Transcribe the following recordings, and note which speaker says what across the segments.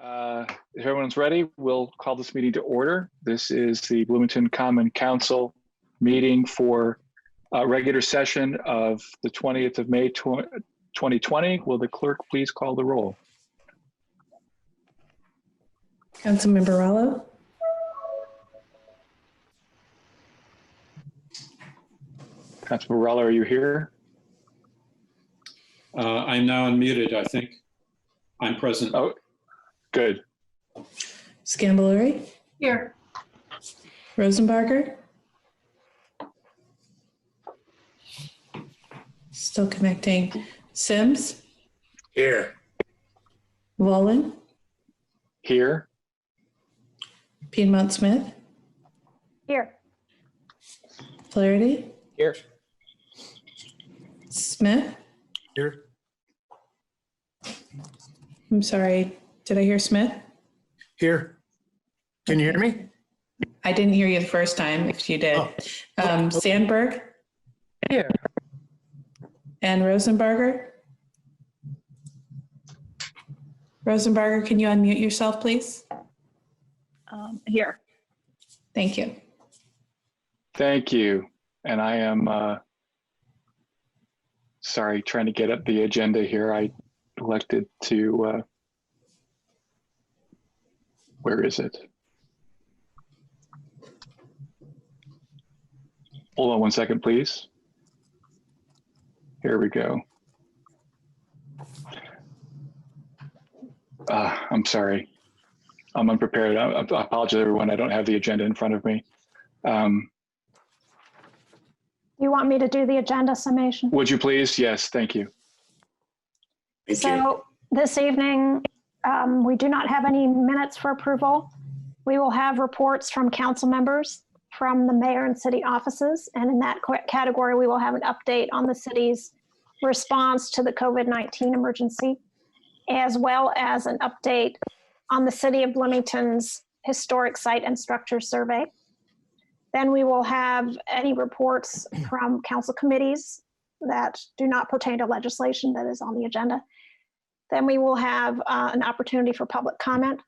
Speaker 1: If everyone's ready, we'll call this meeting to order. This is the Bloomington Common Council meeting for regular session of the 20th of May, 2020. Will the clerk please call the roll?
Speaker 2: Councilmember Rallo.
Speaker 1: Councilmember Rallo, are you here?
Speaker 3: I'm now unmuted, I think. I'm present.
Speaker 1: Oh, good.
Speaker 2: Scambolari.
Speaker 4: Here.
Speaker 2: Rosenbarger. Still connecting. Sims.
Speaker 5: Here.
Speaker 2: Wallen.
Speaker 1: Here.
Speaker 2: Piedmont Smith.
Speaker 4: Here.
Speaker 2: Flaherty.
Speaker 5: Here.
Speaker 2: Smith.
Speaker 5: Here.
Speaker 2: I'm sorry. Did I hear Smith?
Speaker 5: Here. Can you hear me?
Speaker 2: I didn't hear you the first time, if you did. Sandberg.
Speaker 4: Here.
Speaker 2: And Rosenbarger. Rosenbarger, can you unmute yourself, please?
Speaker 4: Here.
Speaker 2: Thank you.
Speaker 1: Thank you. And I am, sorry, trying to get up the agenda here. I elected to, where is it? Hold on one second, please. Here we go. I'm sorry. I'm unprepared. I apologize, everyone. I don't have the agenda in front of me.
Speaker 4: You want me to do the agenda summation?
Speaker 1: Would you please? Yes, thank you.
Speaker 4: So this evening, we do not have any minutes for approval. We will have reports from council members, from the mayor and city offices. And in that category, we will have an update on the city's response to the COVID-19 emergency, as well as an update on the city of Bloomington's historic site and structure survey. Then we will have any reports from council committees that do not pertain to legislation that is on the agenda. Then we will have an opportunity for public comment.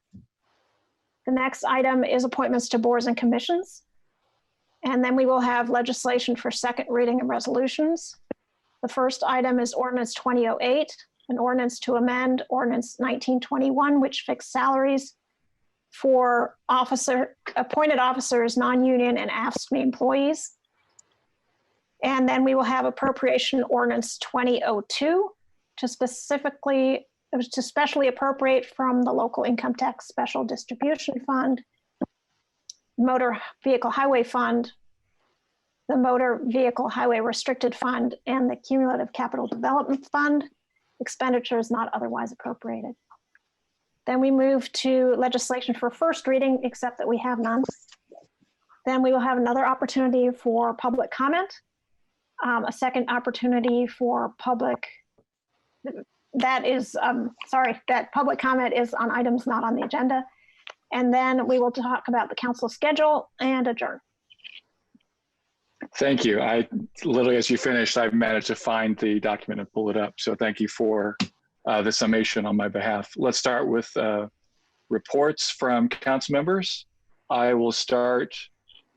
Speaker 4: The next item is appointments to boards and commissions. And then we will have legislation for second reading and resolutions. The first item is Ordinance 2008, an ordinance to amend Ordinance 1921, which fixed salaries for appointed officers, non-union and AFSCME employees. And then we will have Appropriation Ordinance 2002 to specially appropriate from the local income tax special distribution fund, motor vehicle highway fund, the motor vehicle highway restricted fund, and the cumulative capital development fund, expenditures not otherwise appropriated. Then we move to legislation for first reading, except that we have none. Then we will have another opportunity for public comment, a second opportunity for public, that public comment is on items not on the agenda. And then we will talk about the council schedule and adjourn.
Speaker 1: Thank you. I literally, as you finished, I managed to find the document and pull it up. So thank you for the summation on my behalf. Let's start with reports from council members. I will start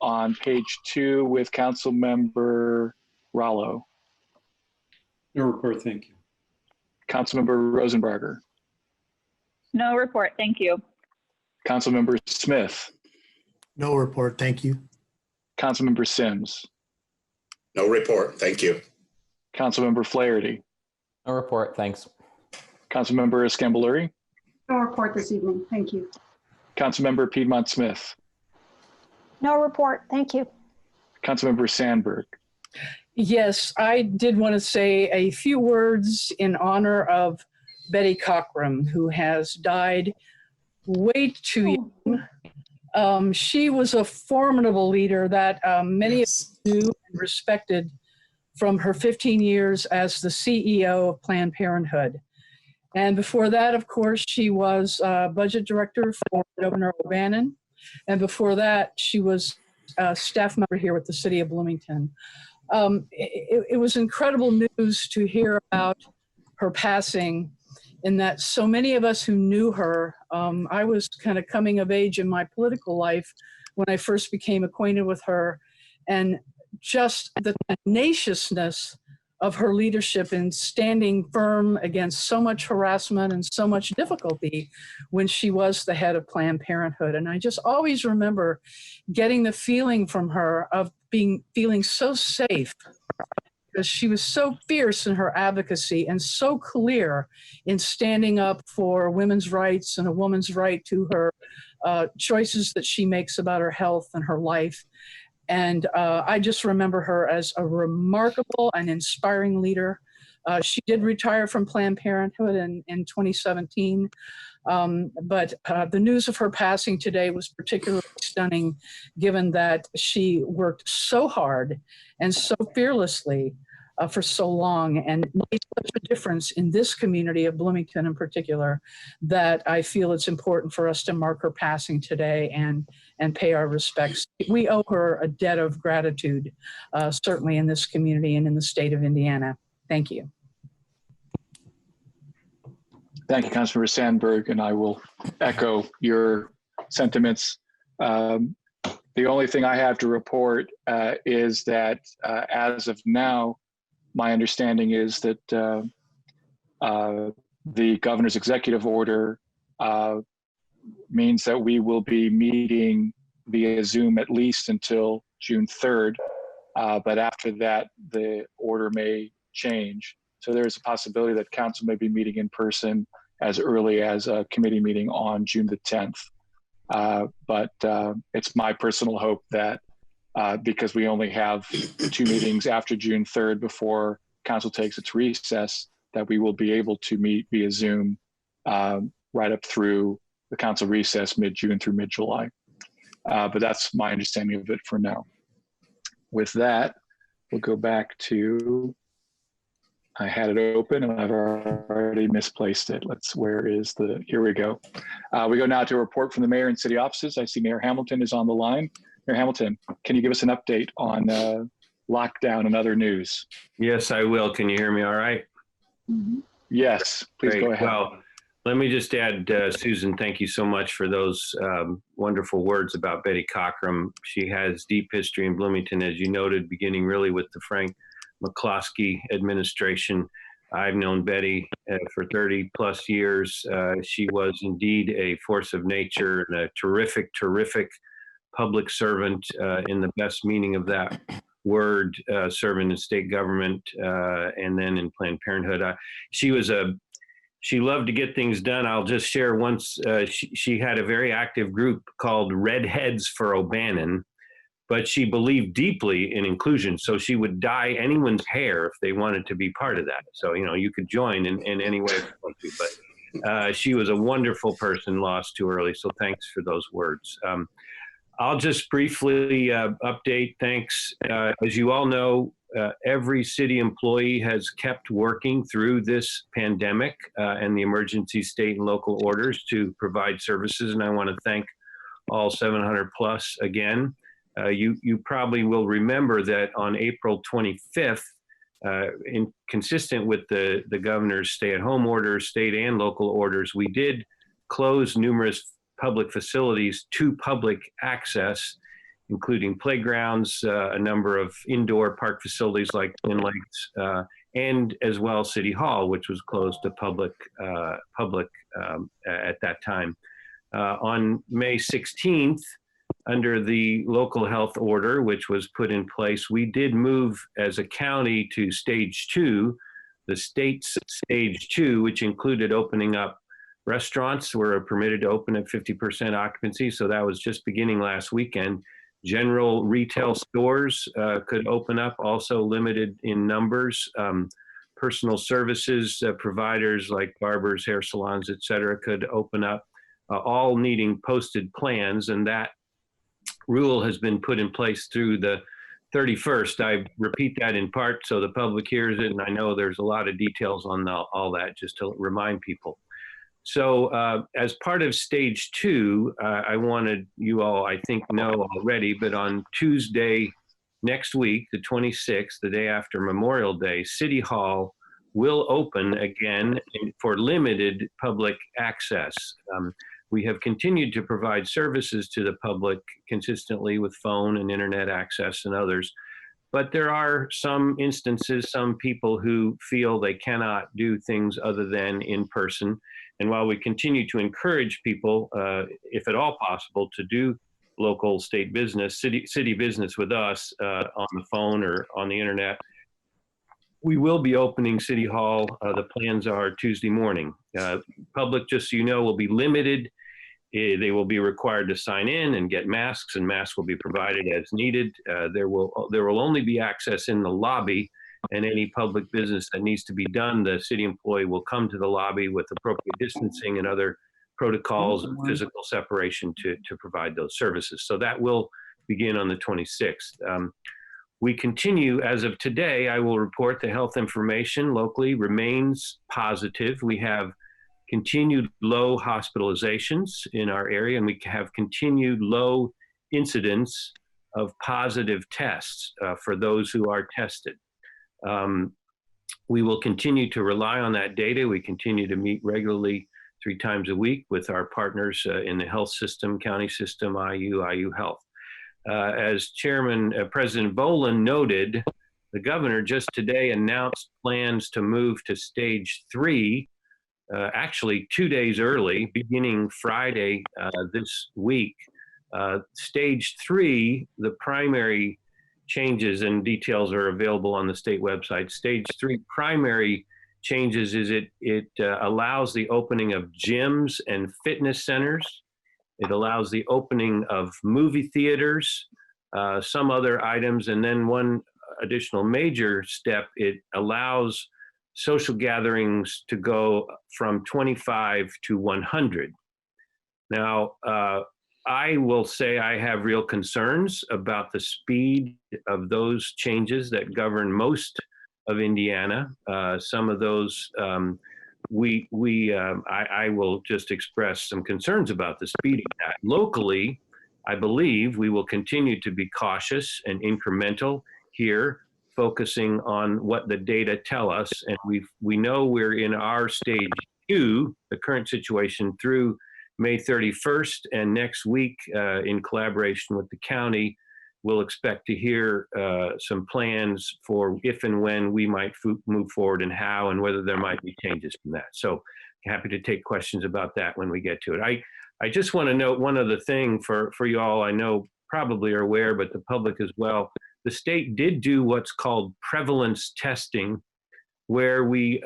Speaker 1: on page 2 with Council Member Rallo.
Speaker 3: No report, thank you.
Speaker 1: Councilmember Rosenbarger.
Speaker 6: No report, thank you.
Speaker 1: Councilmember Smith.
Speaker 5: No report, thank you.
Speaker 1: Councilmember Sims.
Speaker 7: No report, thank you.
Speaker 1: Councilmember Flaherty.
Speaker 8: No report, thanks.
Speaker 1: Councilmember Scambolari.
Speaker 9: No report this evening, thank you.
Speaker 1: Councilmember Piedmont Smith.
Speaker 4: No report, thank you.
Speaker 1: Councilmember Sandberg.
Speaker 10: Yes, I did want to say a few words in honor of Betty Cockrum, who has died way too young. She was a formidable leader that many of us knew and respected from her 15 years as the CEO of Planned Parenthood. And before that, of course, she was budget director for Governor O'Bannon. And before that, she was a staff member here with the city of Bloomington. It was incredible news to hear about her passing in that so many of us who knew her, I was kind of coming of age in my political life when I first became acquainted with her, and just the tenaciousness of her leadership in standing firm against so much harassment and so much difficulty when she was the head of Planned Parenthood. And I just always remember getting the feeling from her of feeling so safe, because she was so fierce in her advocacy and so clear in standing up for women's rights and a woman's right to her choices that she makes about her health and her life. And I just remember her as a remarkable and inspiring leader. She did retire from Planned Parenthood in 2017. But the news of her passing today was particularly stunning, given that she worked so hard and so fearlessly for so long and made such a difference in this community of Bloomington in particular, that I feel it's important for us to mark her passing today and pay our respects. We owe her a debt of gratitude, certainly in this community and in the state of Indiana. Thank you.
Speaker 1: Thank you, Councilmember Sandberg, and I will echo your sentiments. The only thing I have to report is that as of now, my understanding is that the governor's executive order means that we will be meeting via Zoom at least until June 3rd. But after that, the order may change. So there's a possibility that council may be meeting in person as early as a committee meeting on June the 10th. But it's my personal hope that because we only have 2 meetings after June 3rd before council takes its recess, that we will be able to meet via Zoom right up through the council recess mid-June through mid-July. But that's my understanding of it for now. With that, we'll go back to, I had it open and I've already misplaced it. Here we go. We go now to a report from the mayor and city offices. I see Mayor Hamilton is on the line. Mayor Hamilton, can you give us an update on lockdown and other news?
Speaker 11: Yes, I will. Can you hear me all right?
Speaker 1: Yes, please
Speaker 11: Great.
Speaker 1: go ahead.
Speaker 11: Well, let me just add, Susan, thank you so much for those wonderful words about Betty Cockrum. She has deep history in Bloomington, as you noted, beginning really with the Frank McCloskey administration. I've known Betty for 30 plus years. She was indeed a force of nature and a terrific, terrific public servant in the best meaning of that word, serving in state government and then in Planned Parenthood. She loved to get things done. I'll just share once, she had a very active group called Redheads for O'Bannon, but she believed deeply in inclusion. So she would dye anyone's hair if they wanted to be part of that. So, you could join in any way you want to, but she was a wonderful person, lost too early. So thanks for those words. I'll just briefly update. Thanks. As you all know, every city employee has kept working through this pandemic and the emergency state and local orders to provide services. And I want to thank all 700 plus again. You probably will remember that on April 25th, consistent with the governor's stay-at-home orders, state and local orders, we did close numerous public facilities to public access, including playgrounds, a number of indoor park facilities like Twin Lakes, and as well City Hall, which was closed to public at that time. On May 16th, under the local health order, which was put in place, we did move as a county to stage 2, the state's stage 2, which included opening up restaurants were permitted to open at 50% occupancy. So that was just beginning last weekend. General retail stores could open up, also limited in numbers. Personal services providers like barbers, hair salons, et cetera, could open up, all needing posted plans. And that rule has been put in place through the 31st. I repeat that in part so the public hears it. And I know there's a lot of details on all that, just to remind people. So as part of stage 2, I wanted you all, I think, know already, but on Tuesday next week, the 26th, the day after Memorial Day, City Hall will open again for limited public access. We have continued to provide services to the public consistently with phone and internet access and others. But there are some instances, some people who feel they cannot do things other than in person. And while we continue to encourage people, if at all possible, to do local state business, city business with us on the phone or on the internet, we will be opening City Hall. The plans are Tuesday morning. Public, just so you know, will be limited. They will be required to sign in and get masks, and masks will be provided as needed. There will only be access in the lobby, and any public business that needs to be done, the city employee will come to the lobby with appropriate distancing and other protocols of physical separation to provide those services. So that will begin on the 26th. We continue, as of today, I will report the health information locally remains positive. We have continued low hospitalizations in our area, and we have continued low incidence of positive tests for those who are tested. We will continue to rely on that data. We continue to meet regularly 3 times a week with our partners in the health system, county system, IU Health. As President Bolin noted, the governor just today announced plans to move to stage 3, actually 2 days early, beginning Friday this week. Stage 3, the primary changes and details are available on the state website. Stage 3 primary changes is it allows the opening of gyms and fitness centers. It allows the opening of movie theaters, some other items, and then one additional major step, it allows social gatherings to go from 25 to 100. Now, I will say I have real concerns about the speed of those changes that govern most of Indiana. Some of those, I will just express some concerns about the speed of that. Locally, I believe we will continue to be cautious and incremental here, focusing on what the data tell us. And we know we're in our stage 2, the current situation, through May 31st, and next week, in collaboration with the county, we'll expect to hear some plans for if and when we might move forward and how, and whether there might be changes from that. So happy to take questions about that when we get to it. I just want to note one other thing for you all. I know probably are aware, but the public as well. The state did do what's called prevalence testing, where we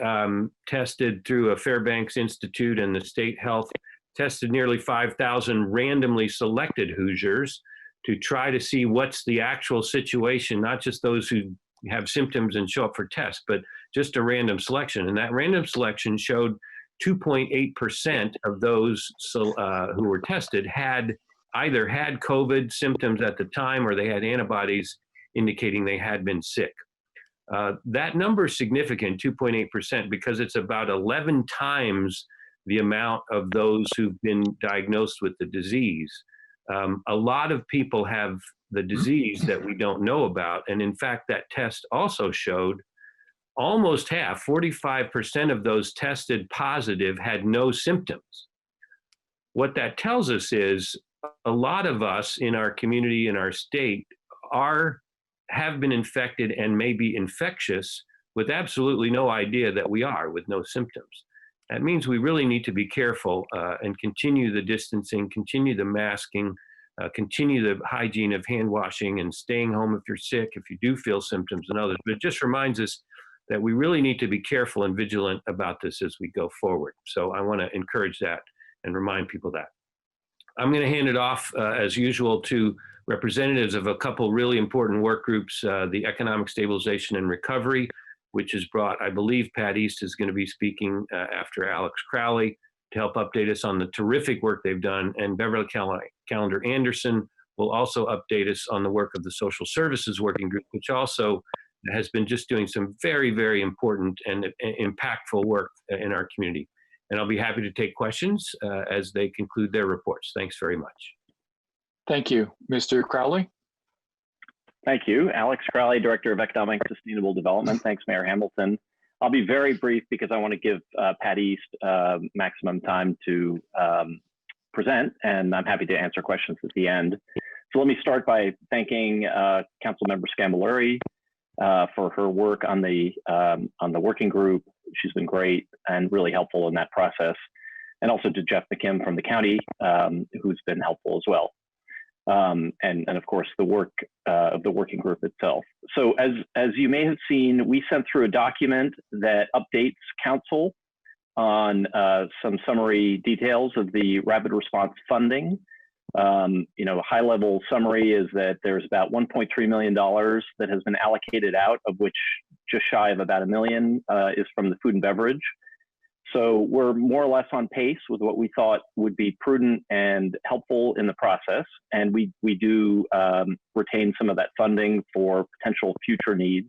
Speaker 11: tested through a Fairbanks Institute and the state health, tested nearly 5,000 randomly selected Hoosiers to try to see what's the actual situation, not just those who have symptoms and show up for tests, but just a random selection. And that random selection showed 2.8% of those who were tested had either had COVID symptoms at the time, or they had antibodies indicating they had been sick. That number is significant, 2.8%, because it's about 11 times the amount of those who've been diagnosed with the disease. A lot of people have the disease that we don't know about. And in fact, that test also showed almost half, 45% of those tested positive had no symptoms. What that tells us is a lot of us in our community, in our state, have been infected and may be infectious with absolutely no idea that we are, with no symptoms. That means we really need to be careful and continue the distancing, continue the masking, continue the hygiene of hand washing and staying home if you're sick, if you do feel symptoms and others. But it just reminds us that we really need to be careful and vigilant about this as we go forward. So I want to encourage that and remind people that. I'm going to hand it off, as usual, to representatives of a couple really important work groups, the Economic Stabilization and Recovery, which has brought, I believe Pat East is going to be speaking after Alex Crowley to help update us on the terrific work they've done. And Beverly Callender Anderson will also update us on the work of the Social Services Working Group, which also has been just doing some very, very important and impactful work in our community. And I'll be happy to take questions as they conclude their reports. Thanks very much.
Speaker 1: Thank you. Mr. Crowley?
Speaker 12: Thank you. Alex Crowley, Director of Economic Sustainable Development. Thanks, Mayor Hamilton. I'll be very brief because I want to give Pat East maximum time to present, and I'm happy to answer questions at the end. So let me start by thanking Councilmember Scambolari for her work on the working group. She's been great and really helpful in that process. And also to Jeff McKim from the county, who's been helpful as well. And of course, the work of the working group itself. So as you may have seen, we sent through a document that updates council on some summary details of the rapid response funding. You know, a high level summary is that there's about $1.3 million that has been allocated out, of which just shy of about $1 million is from the food and beverage. So we're more or less on pace with what we thought would be prudent and helpful in the process. And we do retain some of that funding for potential future needs.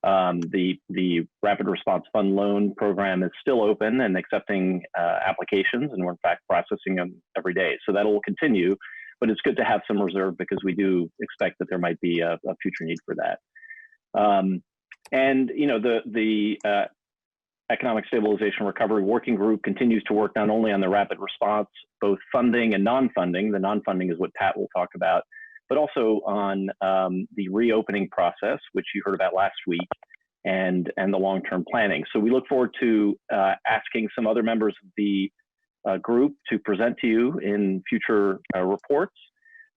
Speaker 12: The Rapid Response Fund Loan Program is still open and accepting applications, and we're in fact processing them every day. So that will continue, but it's good to have some reserve because we do expect that there might be a future need for that. And you know, the Economic Stabilization Recovery Working Group continues to work not only on the rapid response, both funding and non-funding. The non-funding is what Pat will talk about, but also on the reopening process, which you heard about last week, and the long-term planning. So we look forward to asking some other members of the group to present to you in future reports.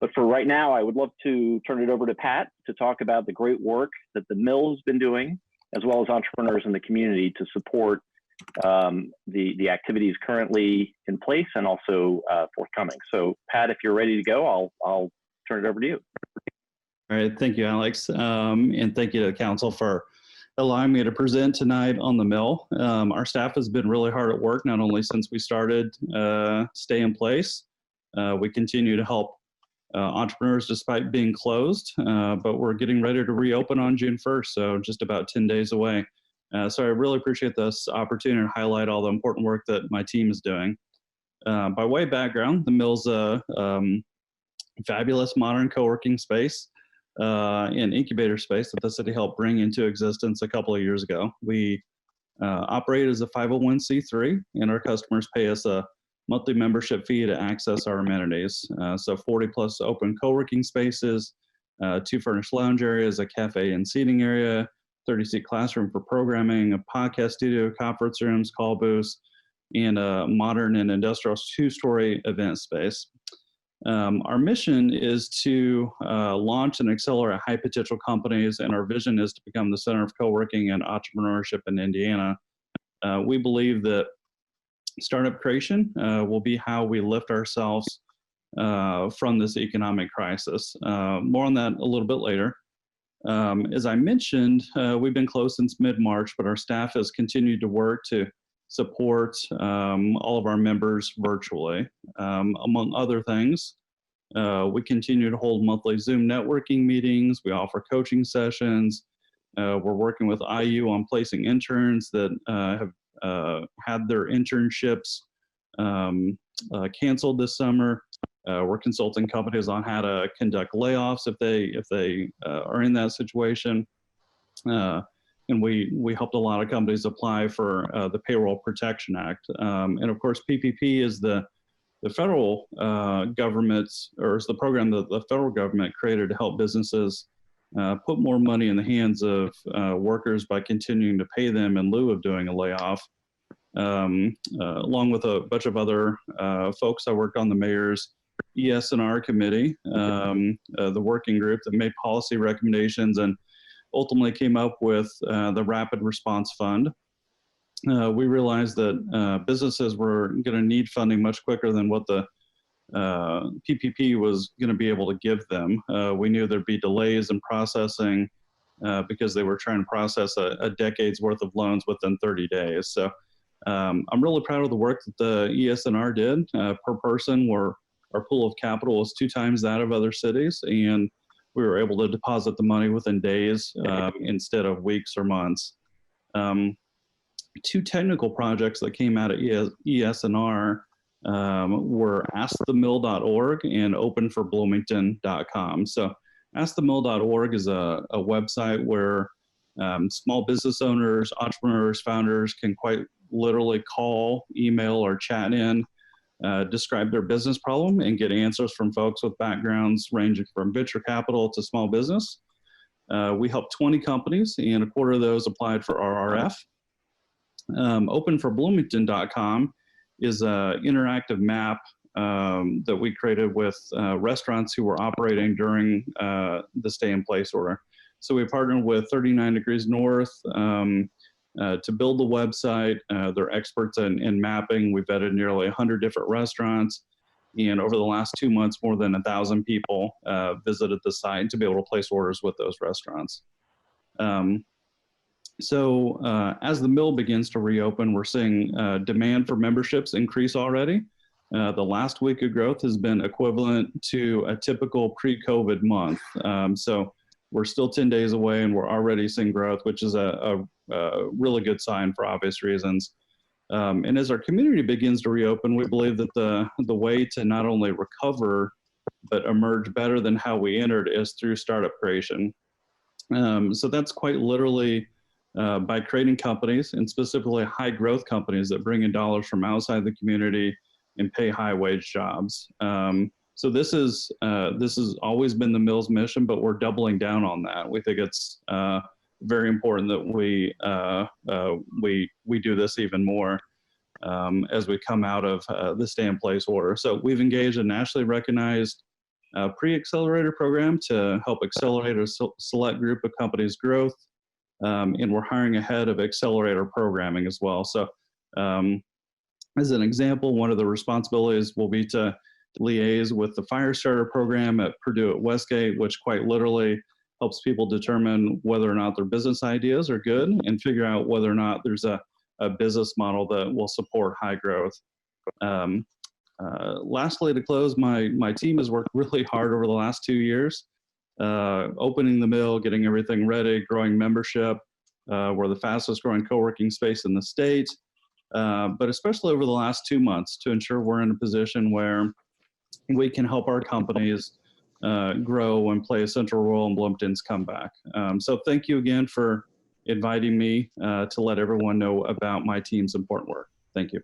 Speaker 12: But for right now, I would love to turn it over to Pat to talk about the great work that the mill has been doing, as well as entrepreneurs in the community to support the activities currently in place and also forthcoming. So Pat, if you're ready to go, I'll turn it over to you.
Speaker 13: All right, thank you, Alex. And thank you to the council for allowing me to present tonight on the mill. Our staff has been really hard at work, not only since we started Stay in Place. We continue to help entrepreneurs despite being closed, but we're getting ready to reopen on June 1st, so just about 10 days away. So I really appreciate this opportunity to highlight all the important work that my team is doing. By way of background, the mill's a fabulous modern co-working space and incubator space that the city helped bring into existence a couple of years ago. We operate as a 501c3, and our customers pay us a monthly membership fee to access our amenities. So 40 plus open co-working spaces, 2 furnished lounge areas, a cafe and seating area, 30-seat classroom for programming, a podcast studio, conference rooms, call booths, and a modern and industrial 2-story event space. Our mission is to launch and accelerate high potential companies, and our vision is to become the center of co-working and entrepreneurship in Indiana. We believe that startup creation will be how we lift ourselves from this economic crisis. More on that a little bit later. As I mentioned, we've been closed since mid-March, but our staff has continued to work to support all of our members virtually. Among other things, we continue to hold monthly Zoom networking meetings. We offer coaching sessions. We're working with IU on placing interns that have had their internships canceled this summer. We're consulting companies on how to conduct layoffs if they are in that situation. And we helped a lot of companies apply for the Payroll Protection Act. And of course, PPP is the federal government's, or is the program that the federal government created to help businesses put more money in the hands of workers by continuing to pay them in lieu of doing a layoff. Along with a bunch of other folks, I work on the mayor's ES&R committee, the working group that made policy recommendations and ultimately came up with the Rapid Response Fund. We realized that businesses were going to need funding much quicker than what the PPP was going to be able to give them. We knew there'd be delays in processing because they were trying to process a decade's worth of loans within 30 days. So I'm really proud of the work that the ES&R did. Per person, our pool of capital was 2 times that of other cities, and we were able to deposit the money within days instead of weeks or months. 2 technical projects that came out of ES&R were askthemill.org and openforbloomington.com. So askthemill.org is a website where Small business owners, entrepreneurs, founders can quite literally call, email, or chat in, describe their business problem and get answers from folks with backgrounds ranging from venture capital to small business. We helped 20 companies, and a quarter of those applied for RRF. Openforbloomington.com is an interactive map that we created with restaurants who were operating during the stay-in-place order. So we partnered with 39 Degrees North to build the website. They're experts in mapping. We've vetted nearly 100 different restaurants. And over the last 2 months, more than 1,000 people visited the site to be able to place orders with those restaurants. So as the mill begins to reopen, we're seeing demand for memberships increase already. The last week of growth has been equivalent to a typical pre-COVID month. So we're still 10 days away and we're already seeing growth, which is a really good sign for obvious reasons. And as our community begins to reopen, we believe that the way to not only recover, but emerge better than how we entered is through startup creation. So that's quite literally by creating companies, and specifically high growth companies that bring in dollars from outside the community and pay high wage jobs. So this has always been the mill's mission, but we're doubling down on that. We think it's very important that we do this even more as we come out of the stay-in-place order. So we've engaged a nationally recognized pre-accelerator program to help accelerate a select group of companies' growth, and we're hiring ahead of accelerator programming as well. So as an example, one of the responsibilities will be to liaise with the fire starter program at Purdue at Westgate, which quite literally helps people determine whether or not their business ideas are good and figure out whether or not there's a business model that will support high growth. Lastly, to close, my team has worked really hard over the last 2 years, opening the mill, getting everything ready, growing membership. We're the fastest growing co-working space in the state, but especially over the last 2 months to ensure we're in a position where we can help our companies grow and play a central role in Bloomington's comeback. So thank you again for inviting me to let everyone know about my team's important work. Thank you.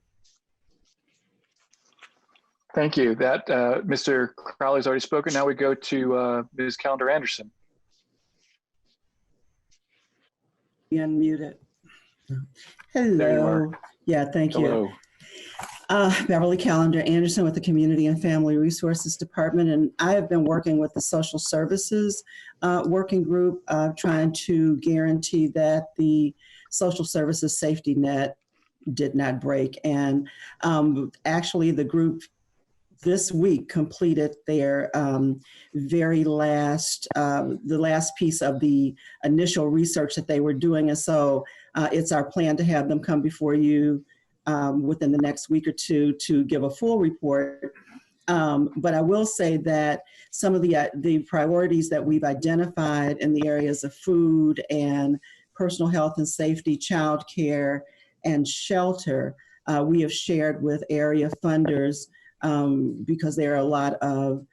Speaker 1: Thank you. That Mr. Crowley's already spoken. Now we go to Ms. Calendar Anderson.
Speaker 14: Unmuted.
Speaker 1: There you
Speaker 14: Hello.
Speaker 1: are.
Speaker 14: Yeah, thank you.
Speaker 1: Hello.
Speaker 14: Beverly Calendar Anderson with the Community and Family Resources Department, and I have been working with the Social Services Working Group, trying to guarantee that the social services safety net did not break. And actually, the group this week completed their very last, the last piece of the initial research that they were doing. And so it's our plan to have them come before you within the next week or two to give a full report. But I will say that some of the priorities that we've identified in the areas of food and personal health and safety, childcare, and shelter, we have shared with area funders because there are a lot of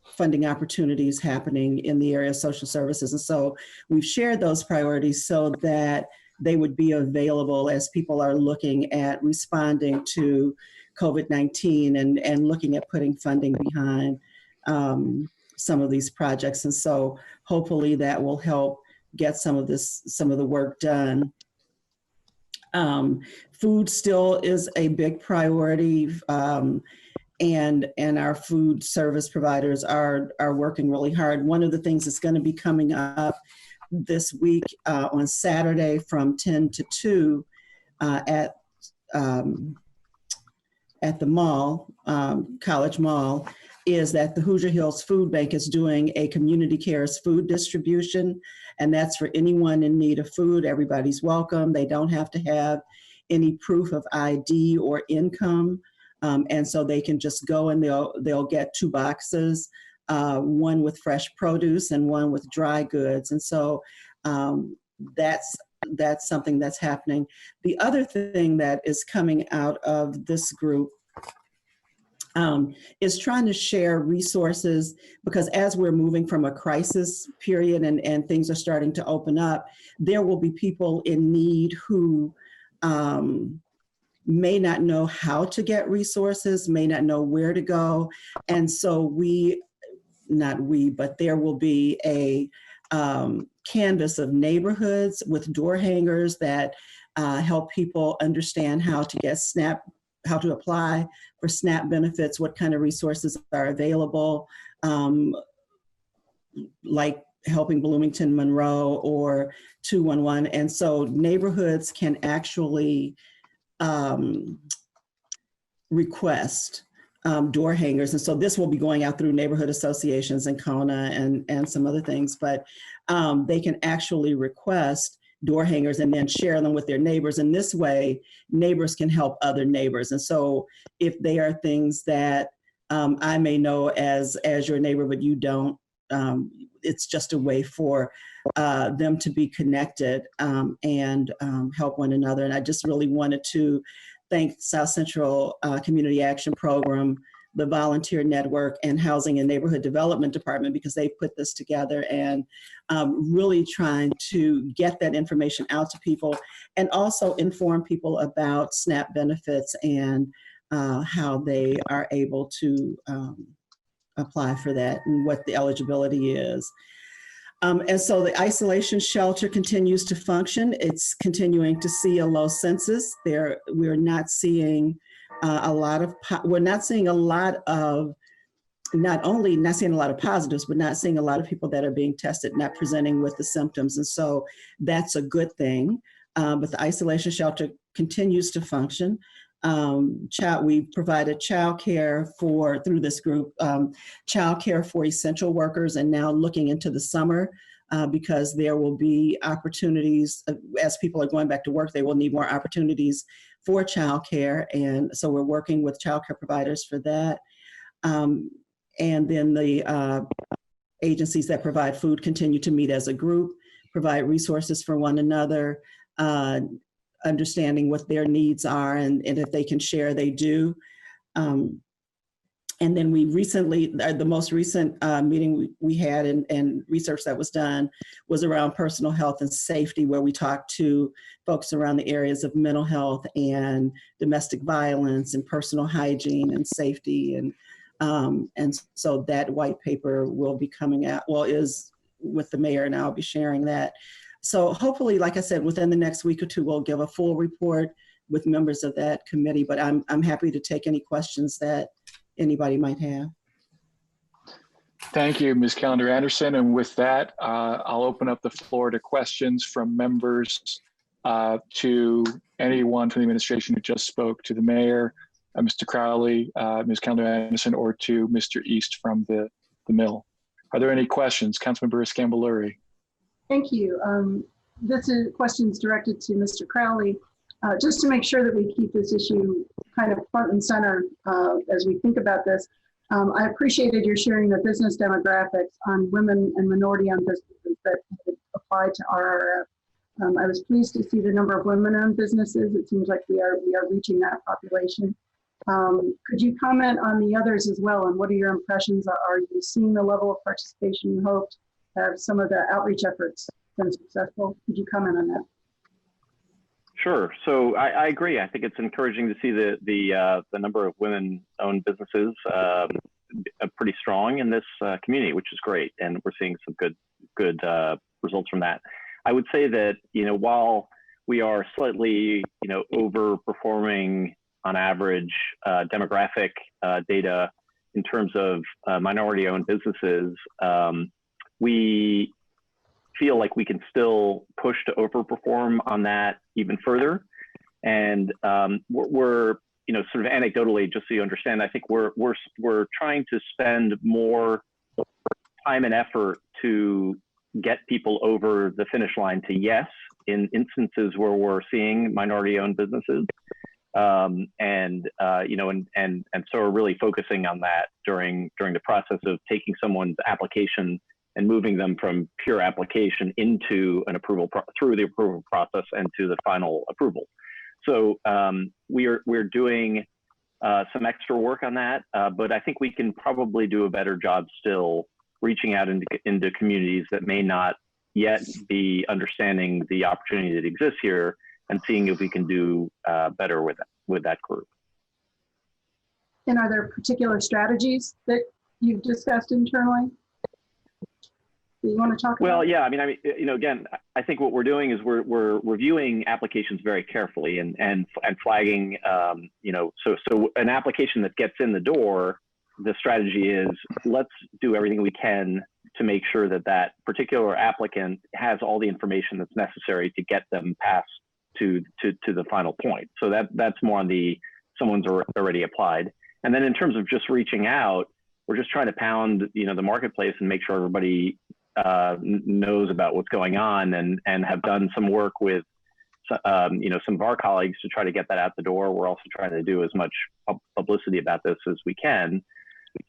Speaker 14: funding opportunities happening in the area of social services. And so we've shared those priorities so that they would be available as people are looking at responding to COVID-19 and looking at putting funding behind some of these projects. And so hopefully that will help get some of the work done. Food still is a big priority, and our food service providers are working really hard. One of the things that's going to be coming up this week on Saturday from 10 to 2 at the mall, College Mall, is that the Hoosier Hills Food Bank is doing a community cares food distribution, and that's for anyone in need of food. Everybody's welcome. They don't have to have any proof of ID or income, and so they can just go and they'll get 2 boxes, one with fresh produce and one with dry goods. And so that's something that's happening. The other thing that is coming out of this group is trying to share resources, because as we're moving from a crisis period and things are starting to open up, there will be people in need who may not know how to get resources, may not know where to go. And so but there will be a canvas of neighborhoods with door hangers that help people understand how to get how to apply for SNAP benefits, what kind of resources are available, like helping Bloomington, Monroe, or 211. And so neighborhoods can actually request door hangers. And so this will be going out through neighborhood associations in Kona and some other things, but they can actually request door hangers and then share them with their neighbors. And this way, neighbors can help other neighbors. And so if they are things that I may know as your neighbor, but you don't, it's just a way for them to be connected and help one another. And I just really wanted to thank South Central Community Action Program, the Volunteer Network, and Housing and Neighborhood Development Department, because they put this together and really trying to get that information out to people and also inform people about SNAP benefits and how they are able to apply for that and what the eligibility is. And so the isolation shelter continues to function. It's continuing to see a low census. We're not seeing a lot of not only not seeing a lot of positives, but not seeing a lot of people that are being tested, not presenting with the symptoms. And so that's a good thing. But the isolation shelter continues to function. We provided childcare through this group, childcare for essential workers, and now looking into the summer because there will be opportunities as people are going back to work. They will need more opportunities for childcare, and so we're working with childcare providers for that. And then the agencies that provide food continue to meet as a group, provide resources for one another, understanding what their needs are, and if they can share, they do. And then we recently, the most recent meeting we had and research that was done was around personal health and safety, where we talked to folks around the areas of mental health and domestic violence and personal hygiene and safety. And so that white paper will be coming out, is with the mayor, and I'll be sharing that. So hopefully, like I said, within the next week or two, we'll give a full report with members of that committee, but I'm happy to take any questions that anybody might have.
Speaker 1: Thank you, Ms. Callender Anderson. And with that, I'll open up the floor to questions from members to anyone from the administration who just spoke, to the mayor, Mr. Crowley, Ms. Callender Anderson, or to Mr. East from the mill. Are there any questions? Councilmember Scambaluri.
Speaker 9: Thank you. This is questions directed to Mr. Crowley. Just to make sure that we keep this issue kind of front and center as we think about this. I appreciated your sharing the business demographics on women and minority-owned businesses that apply to RRF. I was pleased to see the number of women-owned businesses. It seems like we are reaching that population. Could you comment on the others as well, and what are your impressions? Are you seeing the level of participation you hoped? Have some of the outreach efforts been successful? Could you comment on that?
Speaker 12: Sure. So I agree. I think it's encouraging to see the number of women-owned businesses pretty strong in this community, which is great, and we're seeing some good results from that. I would say that while we are slightly overperforming on average demographic data in terms of minority-owned businesses, we feel like we can still push to overperform on that even further. And we're sort of anecdotally, just so you understand, I think we're trying to spend more time and effort to get people over the finish line to yes in instances where we're seeing minority-owned businesses. So we're really focusing on that during the process of taking someone's application and moving them from pure application into an approval through the approval process and to the final approval. So we're doing some extra work on that, but I think we can probably do a better job still reaching out into communities that may not yet be understanding the opportunity that exists here and seeing if we can do better with that group.
Speaker 9: And are there particular strategies that you've discussed internally that you want to talk about?
Speaker 12: Well, yeah, I mean, again, I think what we're doing is we're reviewing applications very carefully and flagging, so an application that gets in the door, the strategy is let's do everything we can to make sure that that particular applicant has all the information that's necessary to get them past to the final point. So that's more on the someone's already applied. And then in terms of just reaching out, we're just trying to pound, the marketplace and make sure everybody knows about what's going on, and have done some work with, some of our colleagues to try to get that out the door. We're also trying to do as much publicity about this as we can.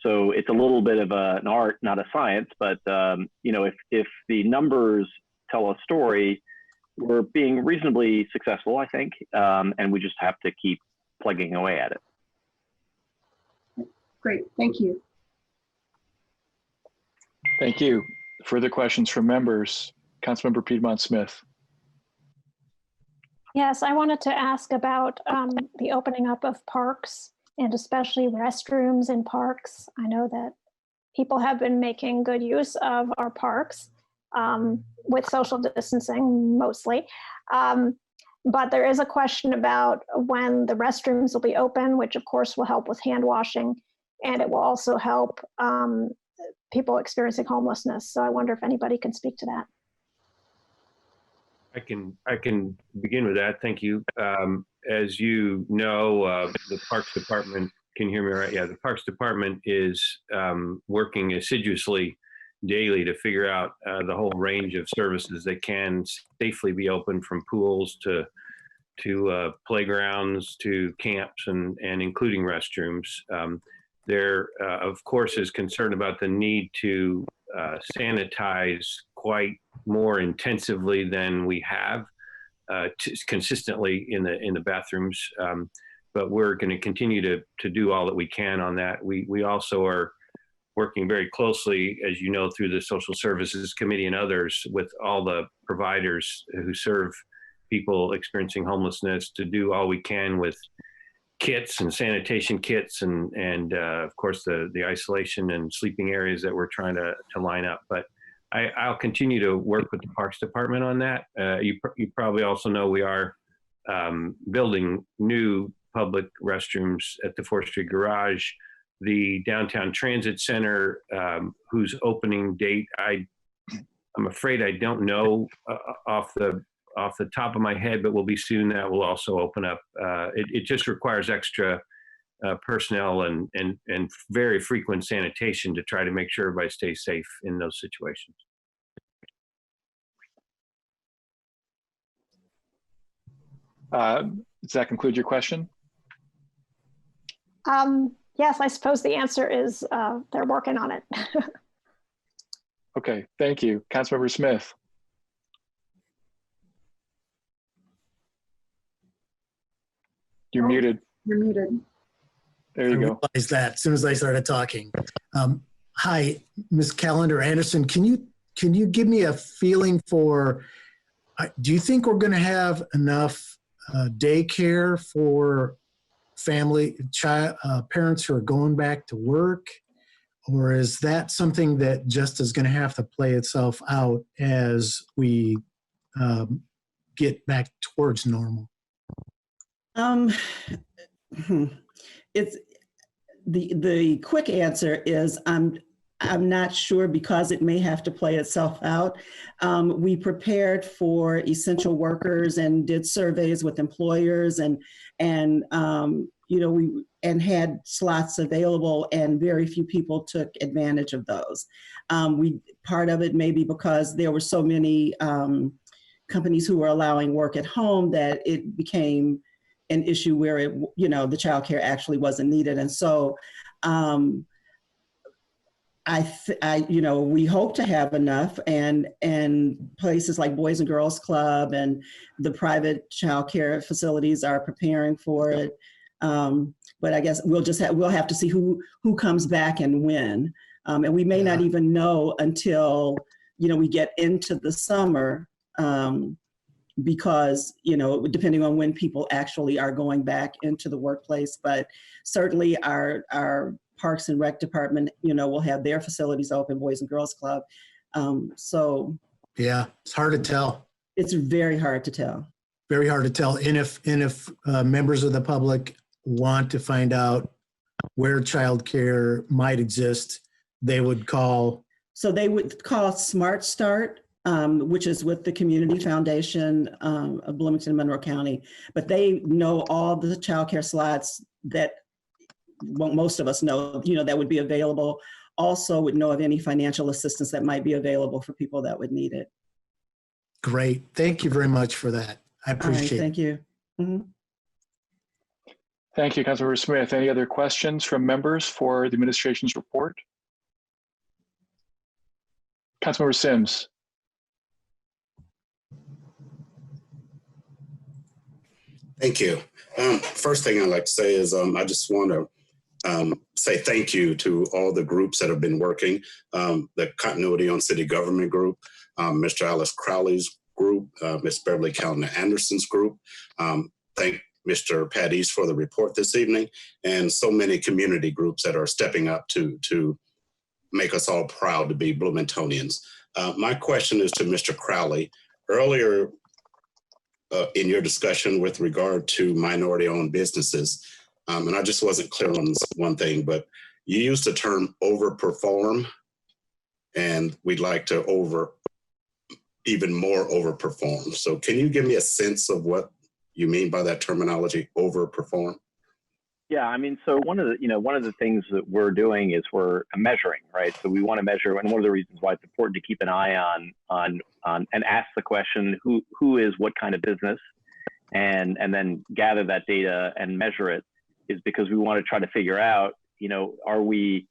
Speaker 12: So it's a little bit of an art, not a science, but if the numbers tell a story, we're being reasonably successful, I think, and we just have to keep plugging away at it.
Speaker 9: Great, thank you.
Speaker 1: Thank you. Further questions from members? Councilmember Piedmont Smith.
Speaker 4: Yes, I wanted to ask about the opening up of parks and especially restrooms in parks. I know that people have been making good use of our parks with social distancing mostly. But there is a question about when the restrooms will be open, which of course will help with hand washing, and it will also help people experiencing homelessness. So I wonder if anybody can speak to that.
Speaker 11: I can begin with that. Thank you. As you know, the Parks Department, can you hear me right? Yeah, the Parks Department is working assiduously daily to figure out the whole range of services that can safely be open, from pools to playgrounds to camps and including restrooms. There, of course, is concern about the need to sanitize quite more intensively than we have consistently in the bathrooms. But we're going to continue to do all that we can on that. We also are working very closely, as you know, through the Social Services Committee and others, with all the providers who serve people experiencing homelessness, to do all we can with kits and sanitation kits and of course the isolation and sleeping areas that we're trying to line up. But I'll continue to work with the Parks Department on that. You probably also know we are building new public restrooms at the 4th Street Garage. The Downtown Transit Center, whose opening date I'm afraid I don't know off the top of my head, but will be soon. That will also open up. It just requires extra personnel and very frequent sanitation to try to make sure everybody stays safe in those situations.
Speaker 1: Does that conclude your question?
Speaker 4: Yes, I suppose the answer is they're working on it.
Speaker 1: Okay, thank you. Councilmember Smith. You're muted.
Speaker 9: You're muted.
Speaker 1: There you
Speaker 5: I
Speaker 1: go.
Speaker 5: realized that as soon as I started talking. Hi, Ms. Callender Anderson. Can you give me a feeling for, do you think we're going to have enough daycare for parents who are going back to work? Or is that something that just is going to have to play itself out as we get back towards normal?
Speaker 14: It's the quick answer is I'm not sure, because it may have to play itself out. We prepared for essential workers and did surveys with employers and we had slots available, and very few people took advantage of those. Part of it may be because there were so many companies who were allowing work at home that it became an issue where the childcare actually wasn't needed. And so we hope to have enough, and places like Boys and Girls Club and the private childcare facilities are preparing for it. But I guess we'll have to see who comes back and when. And we may not even know until, we get into the summer, because, depending on when people actually are going back into the workplace. But certainly our Parks and Rec department, will have their facilities open, Boys and Girls Club. So
Speaker 5: yeah, it's hard to tell.
Speaker 14: It's very hard to tell.
Speaker 5: Very hard to tell. And if members of the public want to find out where childcare might exist, they would call.
Speaker 14: So they would call Smart Start, which is with the Community Foundation of Bloomington and Monroe County. But they know all the childcare slots that most of us know, that would be available. Also would know of any financial assistance that might be available for people that would need it.
Speaker 5: Great. Thank you very much for that. I appreciate it.
Speaker 14: Thank you. Mm-hmm.
Speaker 1: Thank you, Councilmember Smith. Any other questions from members for the administration's report? Councilmember Sims.
Speaker 7: Thank you. First thing I'd like to say is I just want to say thank you to all the groups that have been working. The Continuity on City Government group, Mr. Alice Crowley's group, Ms. Beverly Calendar Anderson's group. Thank Mr. Pat East for the report this evening, and so many community groups that are stepping up to make us all proud to be Bloomingtonians. My question is to Mr. Crowley. Earlier in your discussion with regard to minority-owned businesses, and I just wasn't clear on this one thing, but you used the term overperform, and we'd like to even more overperform. So can you give me a sense of what you mean by that terminology, overperform?
Speaker 12: Yeah, I mean, so one of the things that we're doing is we're measuring, right? So we want to measure, and one of the reasons why it's important to keep an eye on and ask the question, who is what kind of business, and then gather that data and measure it, is because we want to try to figure out, are we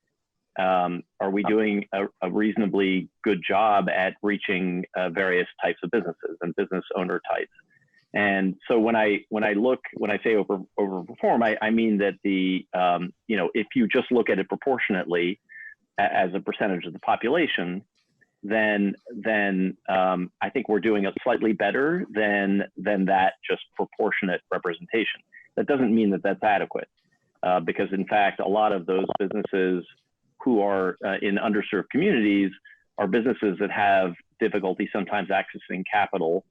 Speaker 12: doing a reasonably good job at reaching various types of businesses and business owner types? And so when I say overperform, I mean that if you just look at it proportionately as a percentage of the population, then I think we're doing it slightly better than that just proportionate representation. That doesn't mean that that's adequate, because in fact, a lot of those businesses who are in underserved communities are businesses that have difficulty sometimes accessing capital.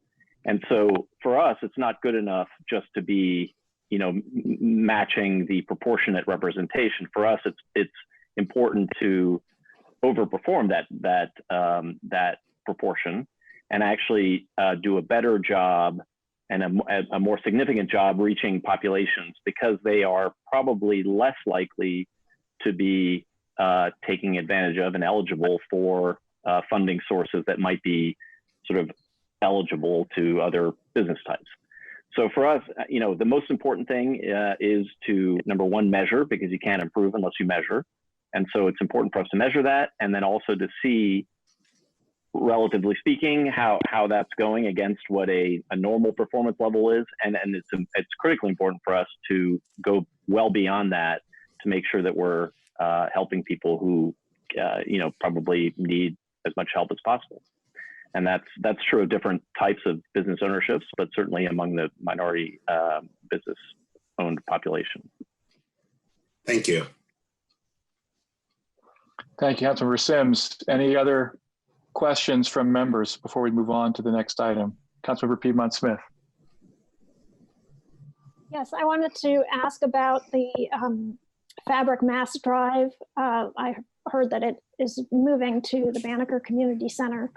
Speaker 12: And so for us, it's not good enough just to be, matching the proportionate representation. For us, it's important to overperform that proportion and actually do a better job and a more significant job reaching populations, because they are probably less likely to be taking advantage of and eligible for funding sources that might be sort of eligible to other business types. So for us, the most important thing is to, number one, measure, because you can't improve unless you measure. And so it's important for us to measure that, and then also to see, relatively speaking, how that's going against what a normal performance level is. And it's critically important for us to go well beyond that to make sure that we're helping people who, probably need as much help as possible. And that's true of different types of business ownerships, but certainly among the minority business owned population.
Speaker 7: Thank you.
Speaker 1: Thank you, Councilmember Sims. Any other questions from members before we move on to the next item? Councilmember Piedmont Smith.
Speaker 4: Yes, I wanted to ask about the Fabric Mass Drive. I heard that it is moving to the Banneker Community Center.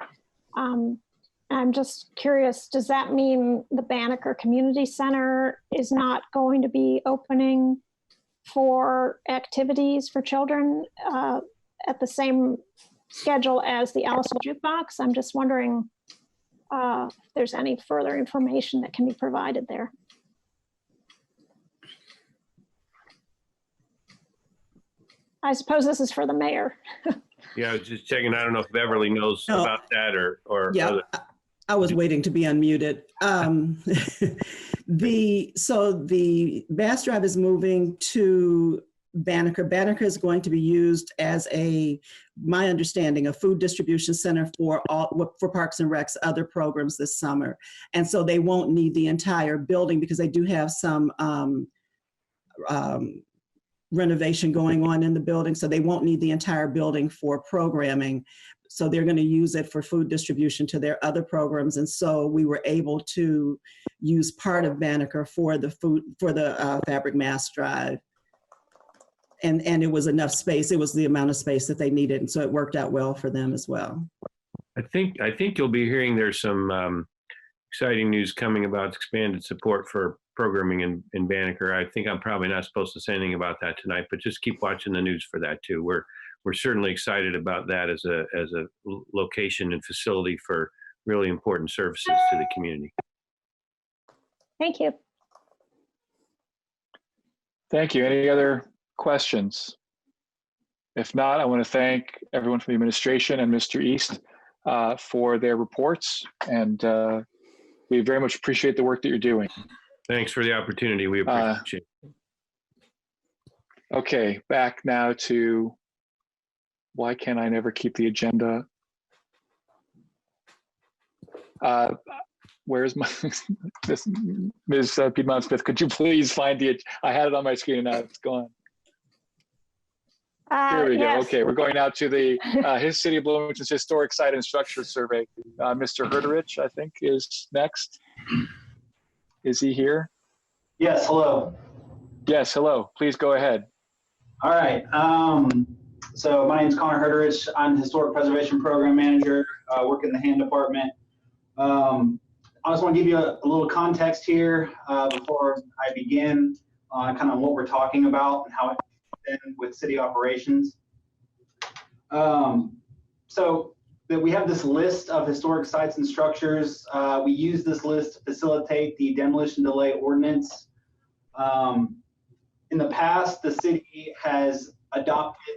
Speaker 4: I'm just curious, does that mean the Banneker Community Center is not going to be opening for activities for children at the same schedule as the Allison Jukebox? I'm just wondering if there's any further information that can be provided there. I suppose this is for the mayor.
Speaker 11: Yeah, I was just checking. I don't know if Beverly knows about that or
Speaker 14: yeah, I was waiting to be unmuted. So the mass drive is moving to Banneker. Banneker is going to be used as my understanding, a food distribution center for Parks and Rec's other programs this summer. And so they won't need the entire building because they do have some renovation going on in the building. So they won't need the entire building for programming. So they're going to use it for food distribution to their other programs. And so we were able to use part of Banneker for the fabric mass drive. And it was enough space. It was the amount of space that they needed. And so it worked out well for them as well.
Speaker 11: I think you'll be hearing there's some exciting news coming about expanded support for programming in Banneker. I think I'm probably not supposed to say anything about that tonight, but just keep watching the news for that too. We're certainly excited about that as a location and facility for really important services to the community.
Speaker 4: Thank you.
Speaker 1: Thank you. Any other questions? If not, I want to thank everyone from the administration and Mr. East for their reports. And we very much appreciate the work that you're doing.
Speaker 11: Thanks for the opportunity. We appreciate it.
Speaker 1: Okay, back now to why can't I never keep the agenda? Where's my Ms. Piedmont Smith? Could you please find I had it on my screen and now it's gone. Here we go. Okay, we're going now to the his City of Bloomington's Historic Site and Structure Survey. Mr. Herderich, I think, is next. Is he here?
Speaker 15: Yes, hello.
Speaker 1: Yes, hello. Please go ahead.
Speaker 15: All right. So my name is Connor Herderich. I'm the Historic Preservation Program Manager, work in the HAM department. I just want to give you a little context here before I begin on kind of what we're talking about and how it fits in with city operations. So we have this list of historic sites and structures. We use this list to facilitate the demolition delay ordinance. In the past, the city has adopted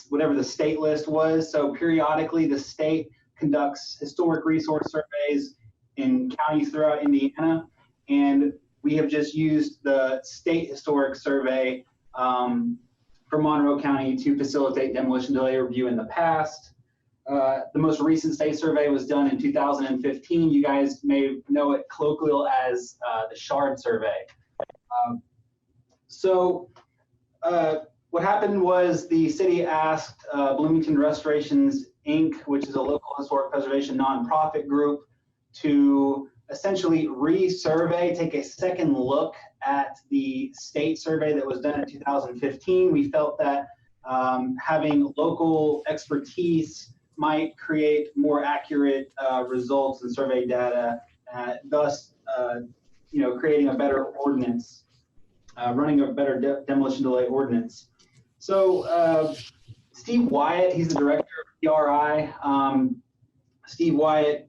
Speaker 15: whatever the state list was. So periodically, the state conducts historic resource surveys in counties throughout Indiana, and we have just used the state historic survey for Monroe County to facilitate demolition delay review in the past. The most recent state survey was done in 2015. You guys may know it colloquially as the Shard survey. What happened was the city asked Bloomington Restorations, Inc., which is a local historic preservation nonprofit group, to essentially resurvey, take a second look at the state survey that was done in 2015. We felt that having local expertise might create more accurate results and survey data, thus creating a better ordinance, running a better demolition delay ordinance. So Steve Wyatt, he's the director of PRI. Steve Wyatt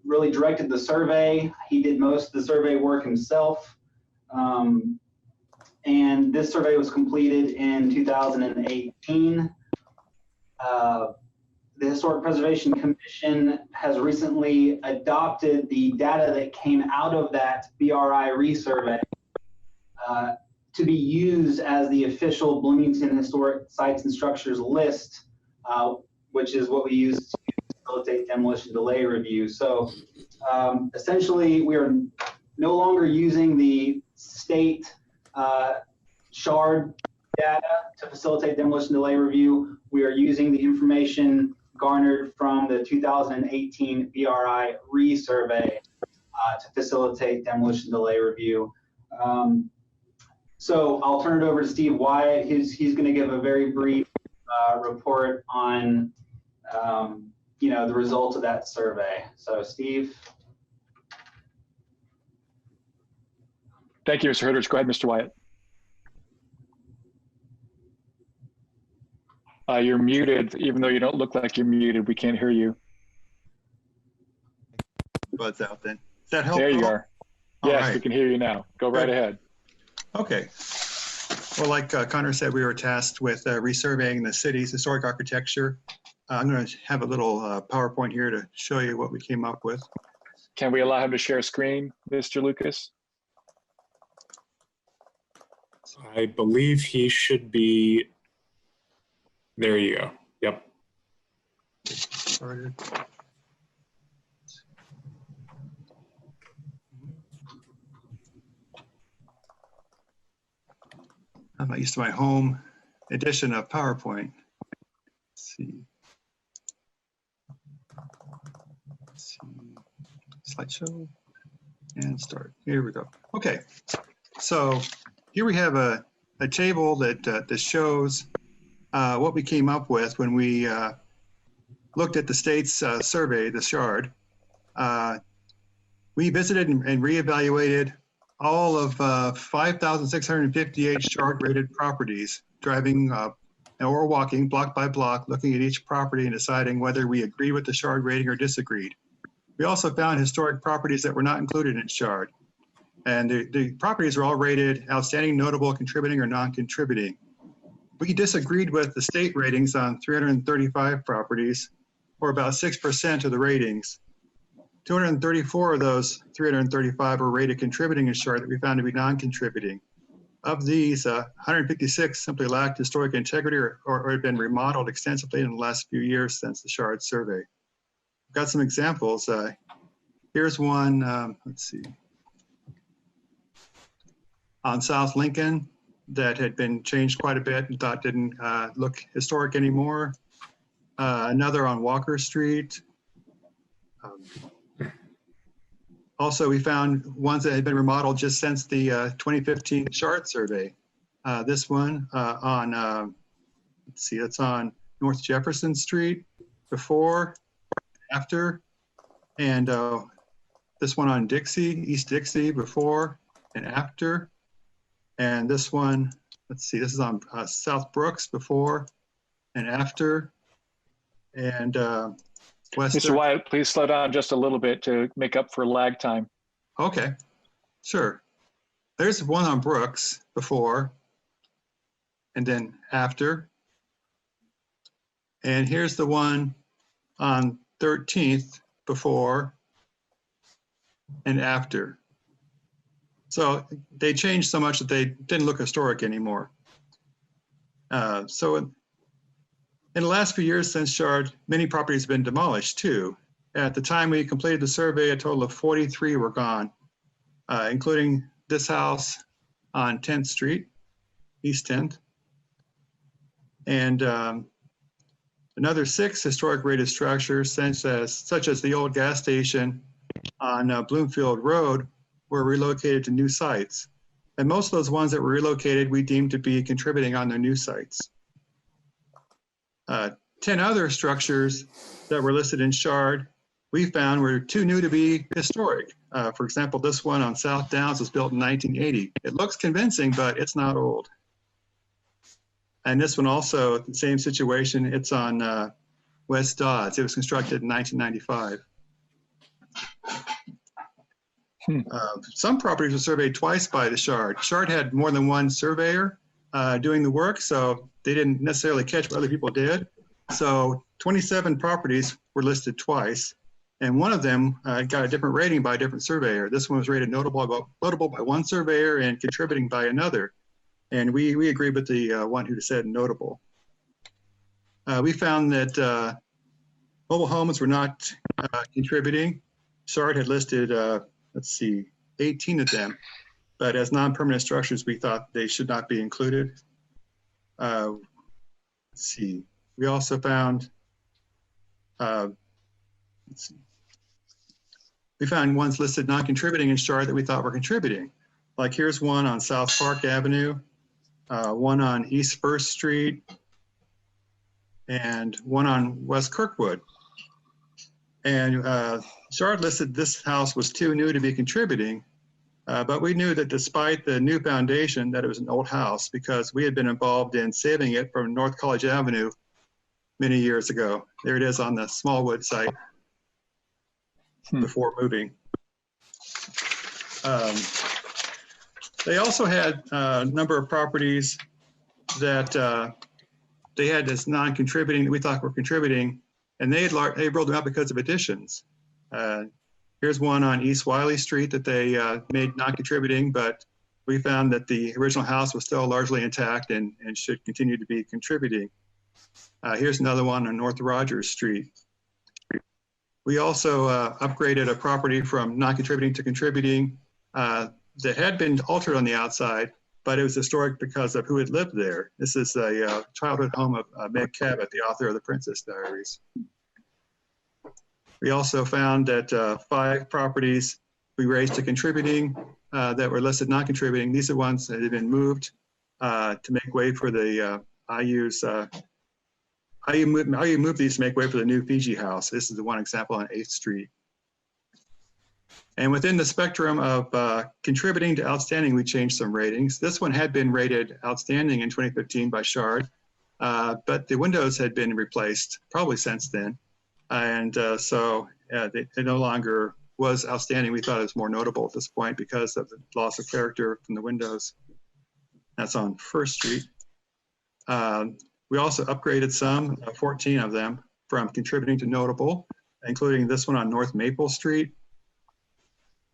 Speaker 15: really directed the survey. He did most of the survey work himself. And this survey was completed in 2018. The Historic Preservation Commission has recently adopted the data that came out of that BRI resurvey to be used as the official Bloomington Historic Sites and Structures list, which is what we use to facilitate demolition delay review. So essentially, we are no longer using the state Shard data to facilitate demolition delay review. We are using the information garnered from the 2018 BRI resurvey to facilitate demolition delay review. So I'll turn it over to Steve Wyatt. He's going to give a very brief report on the results of that survey. So Steve.
Speaker 1: Thank you, Mr. Herderich. Go ahead, Mr. Wyatt. You're muted, even though you don't look like you're muted. We can't hear you.
Speaker 16: Buds out then. Does that help?
Speaker 1: There you are.
Speaker 16: All
Speaker 1: Yes,
Speaker 16: right.
Speaker 1: we can hear you now. Go right ahead.
Speaker 16: Okay. Well, like Connor said, we were tasked with resurveying the city's historic architecture. I'm going to have a little PowerPoint here to show you what we came up with.
Speaker 1: Can we allow him to share screen, Mr. Lucas?
Speaker 17: I believe he should be, there you go. Yep.
Speaker 16: Started. I'm not used to my home edition of PowerPoint. Let's see. Slideshow and start. Here we go. Okay, so here we have a table that shows what we came up with when we looked at the state's survey, the SHARD. We visited and reevaluated all of 5,658 SHARD rated properties, driving or walking block by block, looking at each property and deciding whether we agree with the SHARD rating or disagreed. We also found historic properties that were not included in SHARD. And the properties are all rated outstanding, notable, contributing, or non-contributing. We disagreed with the state ratings on 335 properties, or about 6% of the ratings. 234 of those 335 were rated contributing in SHARD that we found to be non-contributing. Of these, 156 simply lacked historic integrity or had been remodeled extensively in the last few years since the SHARD survey. We've got some examples. Here's one, let's see, on South Lincoln that had been changed quite a bit and thought didn't look historic anymore. Another on Walker Street. Also, we found ones that had been remodeled just since the 2015 SHARD survey. This one on, let's see, that's on North Jefferson Street before, after, and this one on Dixie, East Dixie before and after. And this one, let's see, this is on South Brooks before and after. And
Speaker 1: Mr. Wyatt, please slow down just a little bit to make up for lag time.
Speaker 16: Okay, sure. There's one on Brooks before and then after. And here's the one on 13th before and after. So they changed so much that they didn't look historic anymore. So in the last few years since SHARD, many properties have been demolished too. At the time we completed the survey, a total of 43 were gone, including this house on 10th Street, East 10th. And another 6 historic rated structures, such as the old gas station on Bloomfield Road, were relocated to new sites. And most of those ones that were relocated, we deemed to be contributing on their new sites. 10 other structures that were listed in SHARD, we found were too new to be historic. For example, this one on South Downs was built in 1980. It looks convincing, but it's not old. And this one also, the same situation, it's on West Dodds. It was constructed in 1995. Some properties were surveyed twice by the SHARD. SHARD had more than one surveyor doing the work, so they didn't necessarily catch what other people did. So 27 properties were listed twice, and one of them got a different rating by a different surveyor. This one was rated notable by one surveyor and contributing by another. And we agreed with the one who said notable. We found that mobile homes were not contributing. SHARD had listed, let's see, 18 of them, but as non-permanent structures, we thought they should not be included. Let's see, we also found, let's see, we found ones listed non-contributing in SHARD that we thought were contributing. Like here's one on South Park Avenue, one on East First Street, and one on West Kirkwood. And SHARD listed this house was too new to be contributing, but we knew that despite the new foundation that it was an old house because we had been involved in saving it from North College Avenue many years ago. There it is on the Smallwood site before moving. They also had a number of properties that they had as non-contributing that we thought were contributing, and they rolled them out because of additions. Here's one on East Wiley Street that they made non-contributing, but we found that the original house was still largely intact and should continue to be contributing. Here's another one on North Rogers Street. We also upgraded a property from non-contributing to contributing that had been altered on the outside, but it was historic because of who had lived there. This is a childhood home of Meg Cabot, the author of The Princess Diaries. We also found that 5 properties we raised to contributing that were listed non-contributing. These are ones that had been moved to make way for the how you move these to make way for the new Fiji house. This is the one example on 8th Street. And within the spectrum of contributing to outstanding, we changed some ratings. This one had been rated outstanding in 2015 by Shard, but the windows had been replaced probably since then. And so it no longer was outstanding. We thought it was more notable at this point because of the loss of character from the windows. That's on 1st Street. We also upgraded some, 14 of them, from contributing to notable, including this one on North Maple Street,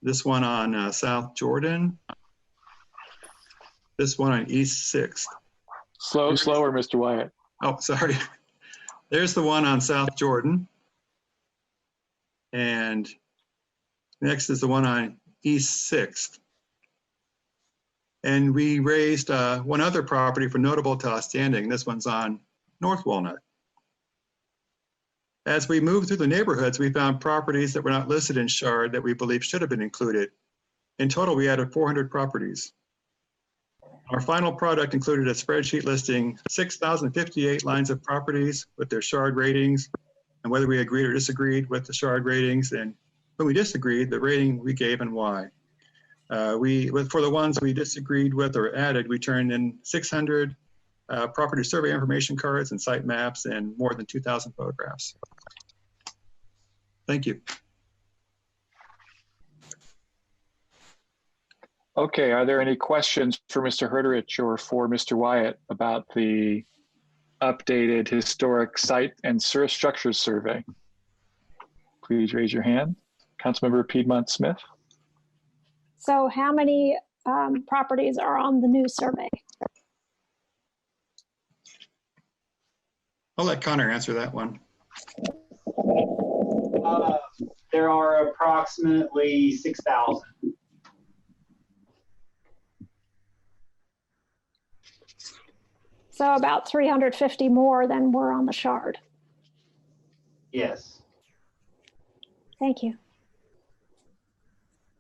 Speaker 16: this one on South Jordan, this one on East 6th.
Speaker 1: Slower, Mr. Wyatt.
Speaker 16: Oh, sorry. There's the one on South Jordan. And next is the one on East 6th. And we raised one other property for notable to outstanding. This one's on North Walnut. As we moved through the neighborhoods, we found properties that were not listed in Shard that we believe should have been included. In total, we added 400 properties. Our final product included a spreadsheet listing 6,058 lines of properties with their Shard ratings and whether we agreed or disagreed with the Shard ratings. And when we disagreed, the rating we gave and why. For the ones we disagreed with or added, we turned in 600 property survey information cards and site maps and more than 2,000 photographs. Thank you.
Speaker 1: Okay, are there any questions for Mr. Herderich or for Mr. Wyatt about the updated historic site and structures survey? Please raise your hand. Councilmember Piedmont Smith.
Speaker 4: So how many properties are on the new survey?
Speaker 16: I'll let Connor answer that one.
Speaker 15: There are approximately 6,000.
Speaker 4: So about 350 more than were on the Shard.
Speaker 15: Yes.
Speaker 4: Thank you.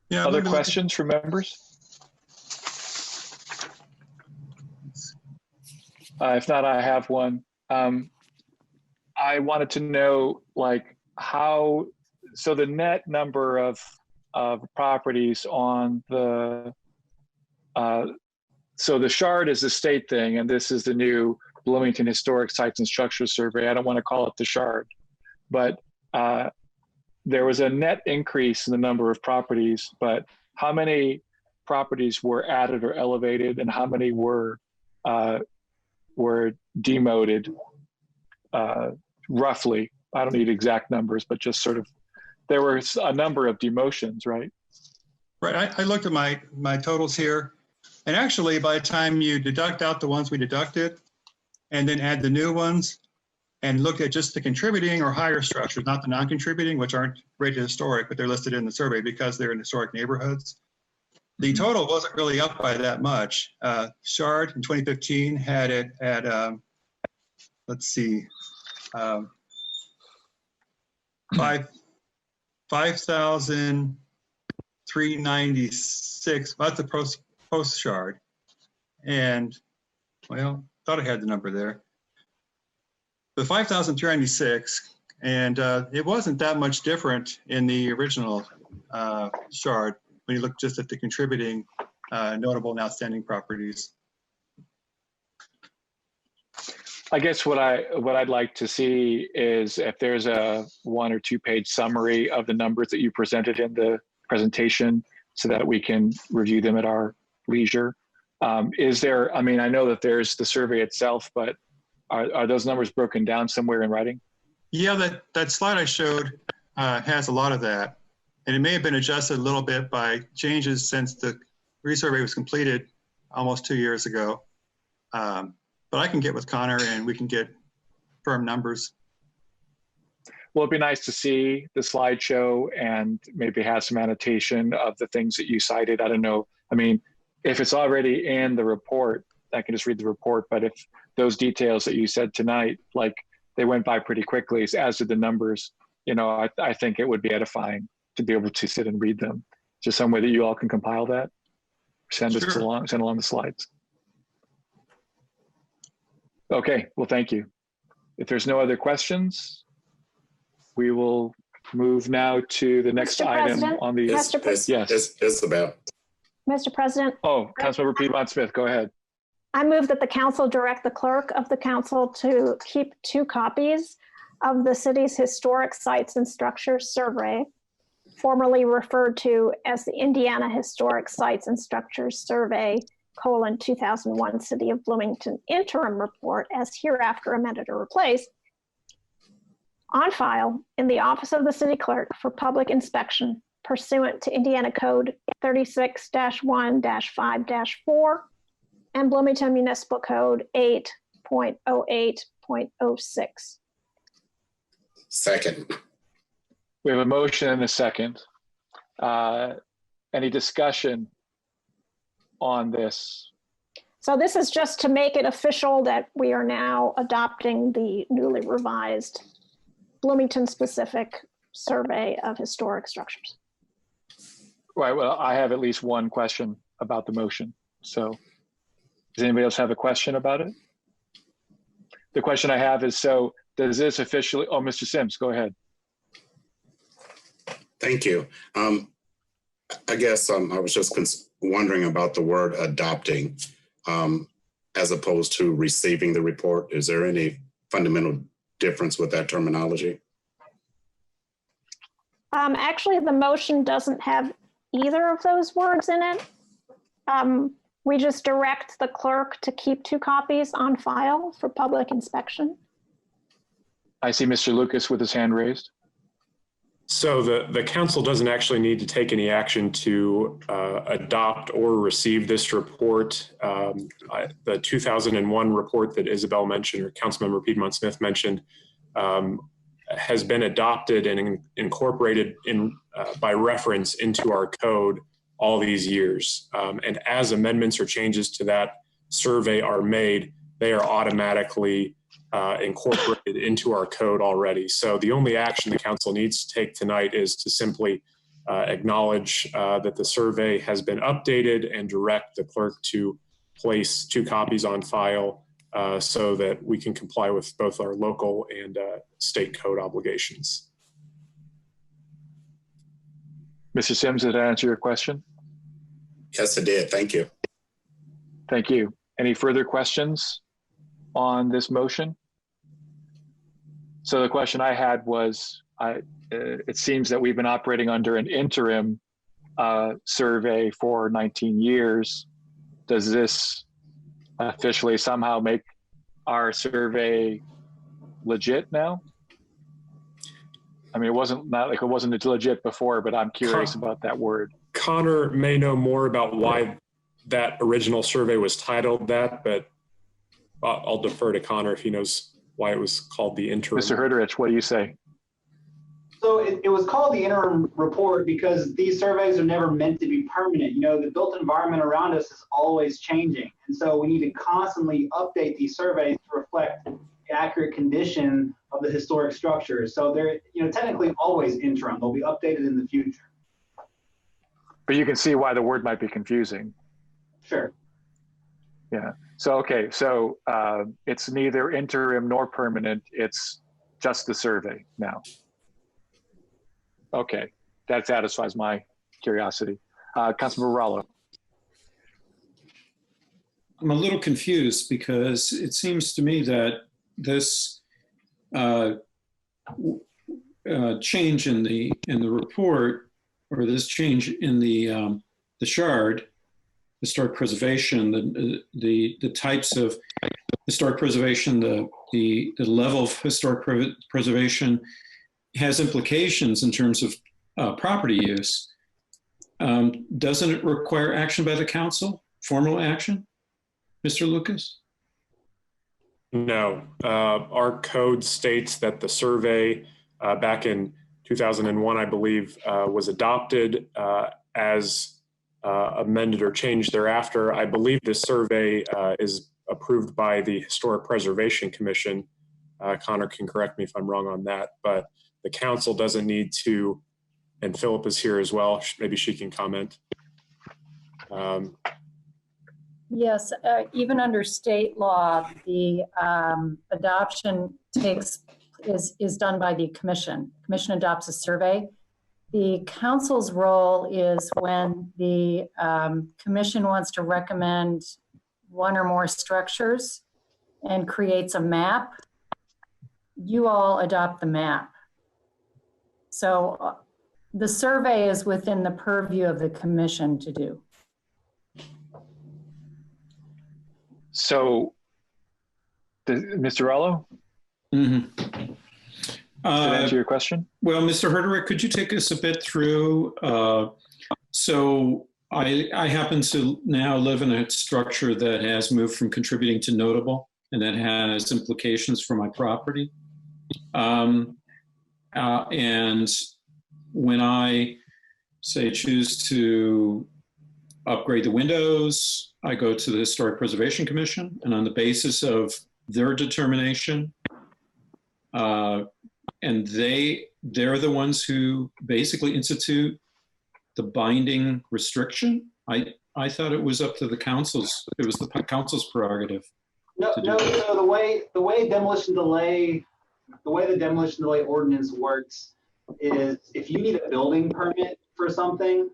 Speaker 16: Yeah.
Speaker 1: Other questions from members? If not, I have one. I wanted to know, like, how, so the net number of properties on the, so the Shard is the state thing, and this is the new Bloomington Historic Sites and Structures Survey. I don't want to call it the Shard, but there was a net increase in the number of properties, but how many properties were added or elevated, and how many were demoted, roughly? I don't need exact numbers, but just sort of, there were a number of demotions, right?
Speaker 16: Right, I looked at my totals here, and actually by the time you deduct out the ones we deducted and then add the new ones and look at just the contributing or higher structures, not the non-contributing, which aren't rated historic, but they're listed in the survey because they're in historic neighborhoods. The total wasn't really up by that much. Shard in 2015 had it at, let's see, 5,396. That's the post Shard. And, well, thought I had the number there. The 5,396, and it wasn't that much different in the original Shard when you look just at the contributing notable and outstanding properties.
Speaker 1: I guess what I'd like to see is if there's a 1 or 2 page summary of the numbers that you presented in the presentation so that we can review them at our leisure. Is there, I mean, I know that there's the survey itself, but are those numbers broken down somewhere in writing?
Speaker 16: Yeah, that slide I showed has a lot of that. And it may have been adjusted a little bit by changes since the resurvey was completed almost 2 years ago. But I can get with Connor and we can get firm numbers.
Speaker 1: Well, it'd be nice to see the slideshow and maybe have some annotation of the things that you cited. I don't know. I mean, if it's already in the report, I can just read the report. But if those details that you said tonight, like they went by pretty quickly, as did the numbers, you know, I think it would be edifying to be able to sit and read them. Just some way that you all can compile that, send along the slides. Okay, well, thank you. If there's no other questions, we will move now to the next item on the.
Speaker 7: Yes. Isabel.
Speaker 4: Mr. President.
Speaker 1: Oh, Councilmember Piedmont Smith, go ahead.
Speaker 4: I move that the council direct the clerk of the council to keep 2 copies of the city's historic sites and structures survey, formerly referred to as the Indiana Historic Sites and Structures Survey, 2001 City of Bloomington interim report, as hereafter amended or replaced, on file in the office of the city clerk for public inspection pursuant to Indiana Code 36-1-5-4 and Bloomington Municipal Code 8.08.06.
Speaker 7: Second.
Speaker 1: We have a motion and a second. Any discussion on this?
Speaker 4: So this is just to make it official that we are now adopting the newly revised Bloomington-specific survey of historic structures.
Speaker 1: Right, well, I have at least one question about the motion. So does anybody else have a question about it? The question I have is, so does this officially, oh, Mr. Sims, go ahead.
Speaker 7: Thank you. I guess I was just wondering about the word adopting as opposed to receiving the report. Is there any fundamental difference with that terminology?
Speaker 4: Actually, the motion doesn't have either of those words in it. We just direct the clerk to keep 2 copies on file for public inspection.
Speaker 1: I see Mr. Lucas with his hand raised.
Speaker 17: So the council doesn't actually need to take any action to adopt or receive this report. The 2001 report that Isabel mentioned, or Councilmember Piedmont Smith mentioned, has been adopted and incorporated by reference into our code all these years. And as amendments or changes to that survey are made, they are automatically incorporated into our code already. So the only action the council needs to take tonight is to simply acknowledge that the survey has been updated and direct the clerk to place 2 copies on file so that we can comply with both our local and state code obligations.
Speaker 1: Mr. Sims, did that answer your question?
Speaker 7: Yes, it did. Thank you.
Speaker 1: Thank you. Any further questions on this motion? So the question I had was, it seems that we've been operating under an interim survey for 19 years. Does this officially somehow make our survey legit now? I mean, it wasn't legit before, but I'm curious about that word.
Speaker 17: Connor may know more about why that original survey was titled that, but I'll defer to Connor if he knows why it was called the interim.
Speaker 1: Mr. Herderich, what do you say?
Speaker 15: So it was called the interim report because these surveys are never meant to be permanent. You know, the built environment around us is always changing. And so we need to constantly update these surveys to reflect the accurate condition of the historic structures. So they're, you know, technically always interim. They'll be updated in the future.
Speaker 1: But you can see why the word might be confusing.
Speaker 15: Sure.
Speaker 1: Yeah. So, okay. So it's neither interim nor permanent. It's just the survey now. Okay. That satisfies my curiosity. Councilmember Rallo.
Speaker 3: I'm a little confused because it seems to me that this change in the report, or this change in the shard, historic preservation, the types of historic preservation, the level of historic preservation has implications in terms of property use. Doesn't it require action by the council, formal action, Mr. Lucas?
Speaker 17: No, our code states that the survey back in 2001, I believe, was adopted as amended or changed thereafter. I believe this survey is approved by the Historic Preservation Commission. Connor can correct me if I'm wrong on that, but the council doesn't need to, and Philip is here as well. Maybe she can comment.
Speaker 18: Yes, even under state law, the adoption is done by the commission. Commission adopts a survey. The council's role is when the commission wants to recommend one or more structures and creates a map. You all adopt the map. So the survey is within the purview of the commission to do.
Speaker 1: So, Mr. Rallo,
Speaker 3: Mm-hmm.
Speaker 1: Did that answer your question?
Speaker 3: Well, Mr. Herderick, could you take us a bit through? So I happen to now live in a structure that has moved from contributing to notable, and that has implications for my property. And when I say choose to upgrade the windows, I go to the Historic Preservation Commission, and on the basis of their determination, and they're the ones who basically institute the binding restriction. I thought it was up to the council's. It was the council's prerogative.
Speaker 15: No. So the way the demolition delay ordinance works is if you need a building permit for something,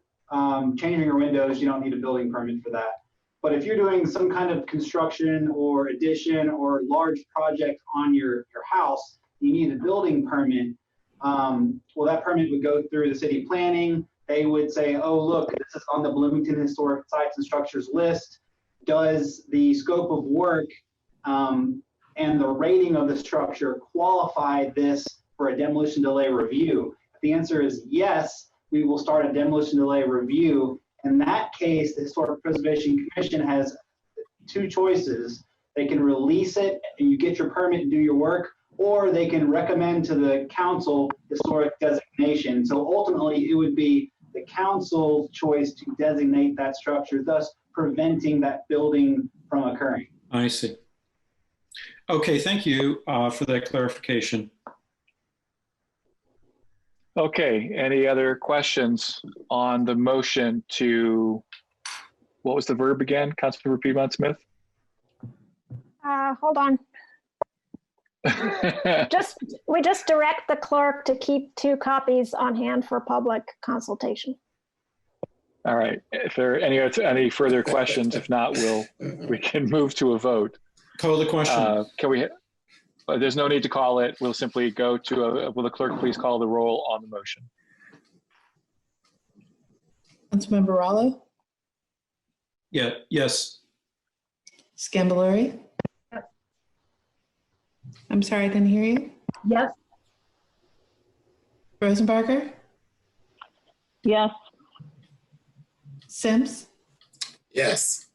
Speaker 15: changing your windows, you don't need a building permit for that. But if you're doing some kind of construction or addition or large project on your house, you need a building permit. Well, that permit would go through the city planning. They would say, oh, look, this is on the Bloomington Historic Sites and Structures list. Does the scope of work and the rating of the structure qualify this for a demolition delay review? If the answer is yes, we will start a demolition delay review. In that case, the Historic Preservation Commission has two choices. They can release it and you get your permit and do your work, or they can recommend to the council historic designation. So ultimately, it would be the council's choice to designate that structure, thus preventing that building from occurring.
Speaker 3: I see. Okay, thank you for that clarification.
Speaker 1: Okay, any other questions on the motion to, what was the verb again, Councilmember Piedmont Smith?
Speaker 4: Hold on. We just direct the clerk to keep 2 copies on hand for public consultation.
Speaker 1: All right, if there are any further questions, if not, we can move to a vote.
Speaker 3: Call the question.
Speaker 1: Can we, there's no need to call it. We'll simply go to will the clerk please call the roll on the motion?
Speaker 2: Councilmember Rallo?
Speaker 3: Yeah, yes.
Speaker 2: Scambalori?
Speaker 9: Yes.
Speaker 2: I'm sorry, I didn't hear you.
Speaker 9: Yes.
Speaker 2: Rosenbarger?
Speaker 6: Yes.
Speaker 2: Sims?
Speaker 7: Yes.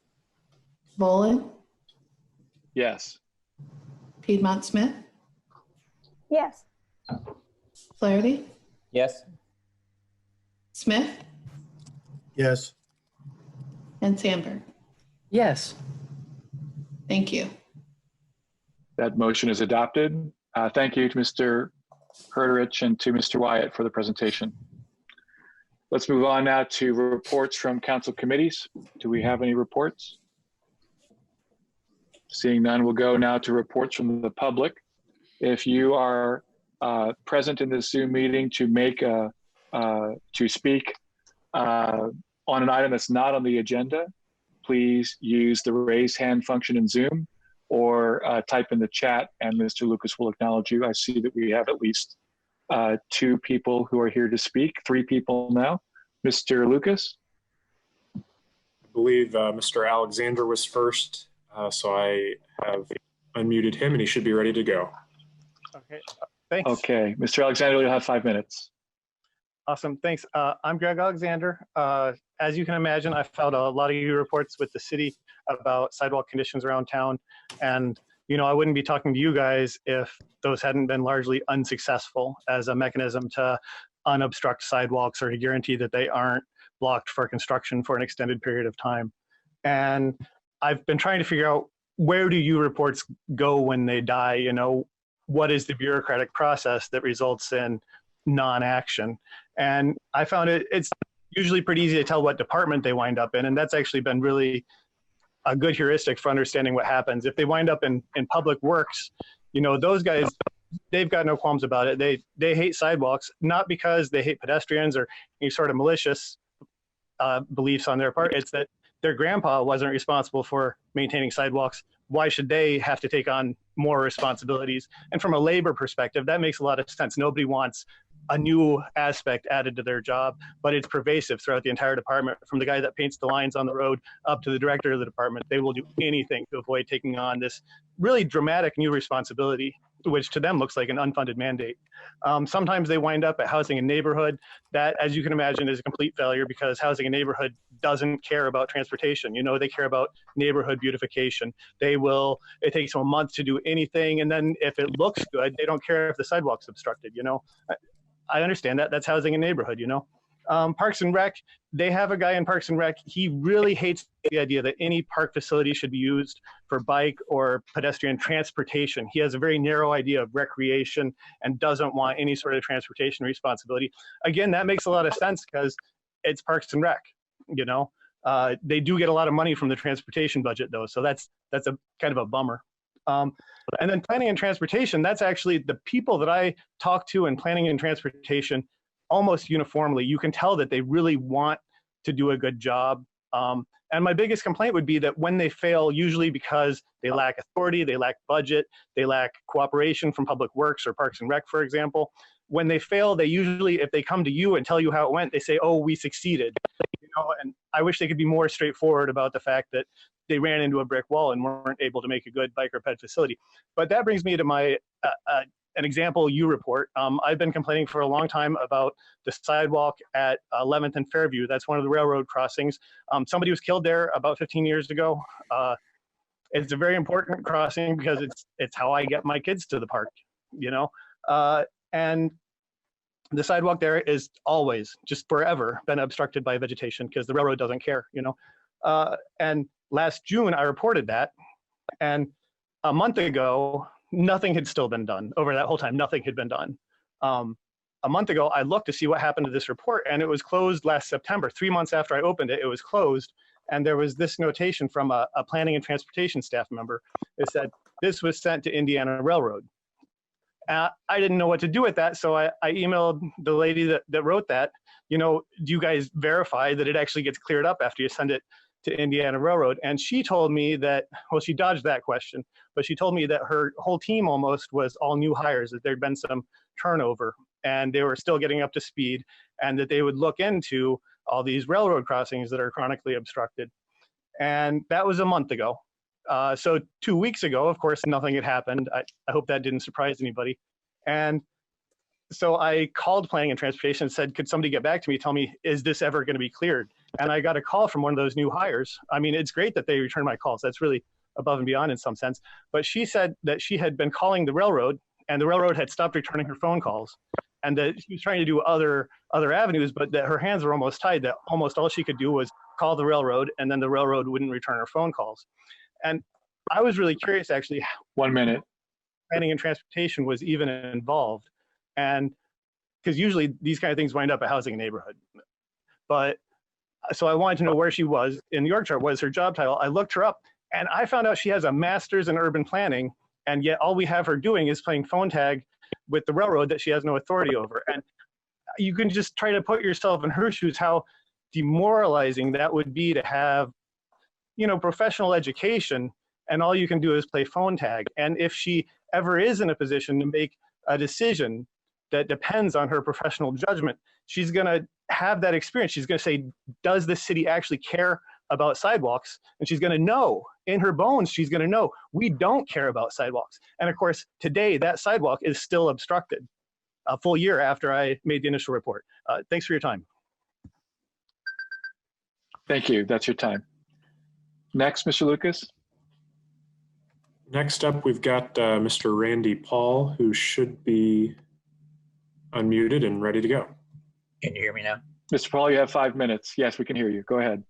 Speaker 2: Bolin?
Speaker 1: Yes.
Speaker 2: Piedmont Smith?
Speaker 4: Yes.
Speaker 8: Flaherty? Yes.
Speaker 2: Smith?
Speaker 5: Yes.
Speaker 2: And Sandberg?
Speaker 10: Yes.
Speaker 2: Thank you.
Speaker 1: That motion is adopted. Thank you to Mr. Herderich and to Mr. Wyatt for the presentation. Let's move on now to reports from council committees. Do we have any reports? Seeing none, we'll go now to reports from the public. If you are present in this Zoom meeting to speak on an item that's not on the agenda, please use the raise hand function in Zoom or type in the chat and Mr. Lucas will acknowledge you. I see that we have at least 2 people who are here to speak, 3 people now. Mr. Lucas?
Speaker 17: I believe Mr. Alexander was first, so I have unmuted him and he should be ready to go.
Speaker 19: Okay, thanks.
Speaker 1: Okay, Mr. Alexander, you'll have 5 minutes.
Speaker 19: Awesome, thanks. I'm Greg Alexander. As you can imagine, I filed a lot of reports with the city about sidewalk conditions around town. And, you know, I wouldn't be talking to you guys if those hadn't been largely unsuccessful as a mechanism to unobstruct sidewalks or to guarantee that they aren't blocked for construction for an extended period of time. And I've been trying to figure out, where do you reports go when they die? You know, what is the bureaucratic process that results in non-action? And I found it's usually pretty easy to tell what department they wind up in. And that's actually been really a good heuristic for understanding what happens. If they wind up in public works, you know, those guys, they've got no qualms about it. They hate sidewalks, not because they hate pedestrians or any sort of malicious beliefs on their part. It's that their grandpa wasn't responsible for maintaining sidewalks. Why should they have to take on more responsibilities? And from a labor perspective, that makes a lot of sense. Nobody wants a new aspect added to their job, but it's pervasive throughout the entire department. From the guy that paints the lines on the road up to the director of the department, they will do anything to avoid taking on this really dramatic new responsibility, which to them looks like an unfunded mandate. Sometimes they wind up at housing and neighborhood. That, as you can imagine, is a complete failure because housing and neighborhood doesn't care about transportation. You know, they care about neighborhood beautification. It takes them a month to do anything. And then if it looks good, they don't care if the sidewalk's obstructed, you know. I understand that. That's housing and neighborhood, you know. Parks and Rec, they have a guy in Parks and Rec. He really hates the idea that any park facility should be used for bike or pedestrian transportation. He has a very narrow idea of recreation and doesn't want any sort of transportation responsibility. Again, that makes a lot of sense because it's Parks and Rec, you know. They do get a lot of money from the transportation budget though, so that's a kind of a bummer. And then planning and transportation, that's actually the people that I talk to in planning and transportation almost uniformly. You can tell that they really want to do a good job. And my biggest complaint would be that when they fail, usually because they lack authority, they lack budget, they lack cooperation from Public Works or Parks and Rec, for example. When they fail, they usually, if they come to you and tell you how it went, they say, oh, we succeeded. You know, and I wish they could be more straightforward about the fact that they ran into a brick wall and weren't able to make a good bike or ped facility. But that brings me to my an example you report. I've been complaining for a long time about the sidewalk at 11th and Fairview. That's one of the railroad crossings. Somebody was killed there about 15 years ago. It's a very important crossing because it's how I get my kids to the park, you know? And the sidewalk there is always, just forever, been obstructed by vegetation because the railroad doesn't care, you know? And last June, I reported that. And a month ago, nothing had still been done. Over that whole time, nothing had been done. A month ago, I looked to see what happened to this report, and it was closed last September. 3 months after I opened it, it was closed. And there was this notation from a planning and transportation staff member. It said, this was sent to Indiana Railroad. I didn't know what to do with that, so I emailed the lady that wrote that, you know, do you guys verify that it actually gets cleared up after you send it to Indiana Railroad? And she told me that, well, she dodged that question, but she told me that her whole team almost was all new hires, that there'd been some turnover and they were still getting up to speed, and that they would look into all these railroad crossings that are chronically obstructed. And that was a month ago. So 2 weeks ago, of course, nothing had happened. I hope that didn't surprise anybody. And so I called planning and transportation and said, could somebody get back to me, tell me, is this ever going to be cleared? And I got a call from one of those new hires. I mean, it's great that they return my calls. That's really above and beyond in some sense. But she said that she had been calling the railroad and the railroad had stopped returning her phone calls, and that she was trying to do other avenues, but that her hands were almost tied, that almost all she could do was call the railroad, and then the railroad wouldn't return her phone calls. And I was really curious, actually.
Speaker 1: 1 minute.
Speaker 19: Planning and transportation was even involved. And because usually these kind of things wind up at housing and neighborhood. But so I wanted to know where she was in the org chart. What is her job title? I looked her up and I found out she has a master's in urban planning, and yet all we have her doing is playing phone tag with the railroad that she has no authority over. And you can just try to put yourself in her shoes, how demoralizing that would be to have, you know, professional education and all you can do is play phone tag. And if she ever is in a position to make a decision that depends on her professional judgment, she's going to have that experience. She's going to say, does this city actually care about sidewalks? And she's going to know in her bones, she's going to know we don't care about sidewalks. And of course, today that sidewalk is still obstructed. a full year after I made the initial report. Thanks for your time.
Speaker 1: Thank you. That's your time. Next, Mr. Lucas.
Speaker 17: Next up, we've got Mr. Randy Paul, who should be unmuted and ready to go.
Speaker 20: Can you hear me now?
Speaker 1: Mr. Paul, you have 5 minutes. Yes, we can hear you. Go ahead.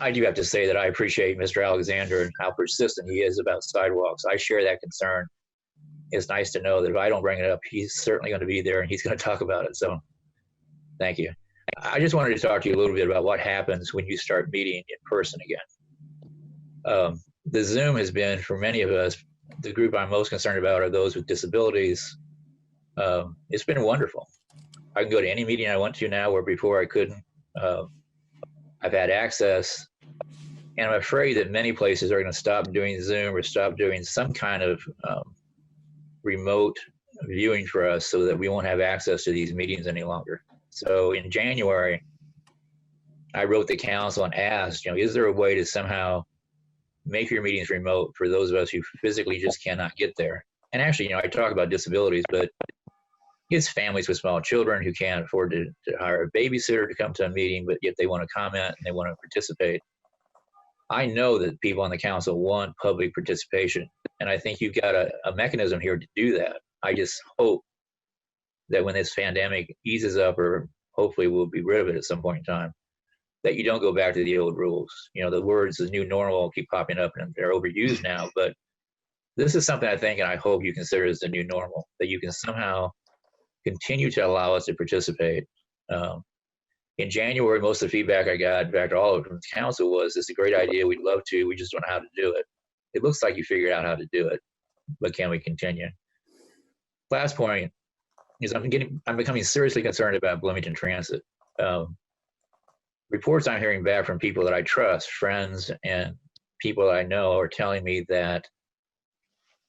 Speaker 20: I do have to say that I appreciate Mr. Alexander and how persistent he is about sidewalks. I share that concern. It's nice to know that if I don't bring it up, he's certainly going to be there and he's going to talk about it. So thank you. I just wanted to talk to you a little bit about what happens when you start meeting in person again. The Zoom has been, for many of us, the group I'm most concerned about are those with disabilities. It's been wonderful. I can go to any meeting I want to now where before I couldn't. I've had access, and I'm afraid that many places are going to stop doing Zoom or stop doing some kind of remote viewing for us so that we won't have access to these meetings any longer. So in January, I wrote the council and asked, is there a way to somehow make your meetings remote for those of us who physically just cannot get there? And actually, I talk about disabilities, but it's families with small children who can't afford to hire a babysitter to come to a meeting, but yet they want to comment and they want to participate. I know that people on the council want public participation, and I think you've got a mechanism here to do that. I just hope that when this pandemic eases up, or hopefully we'll be rid of it at some point in time, that you don't go back to the old rules. The words "the new normal" keep popping up and they're overused now, but this is something I think and I hope you consider as the new normal, that you can somehow continue to allow us to participate. In January, most of the feedback I got, in fact, all of it from the council, was it's a great idea, we'd love to, we just don't know how to do it. It looks like you figured out how to do it, but can we continue? Last point is I'm becoming seriously concerned about Bloomington Transit. Reports I'm hearing back from people that I trust, friends and people that I know, are telling me that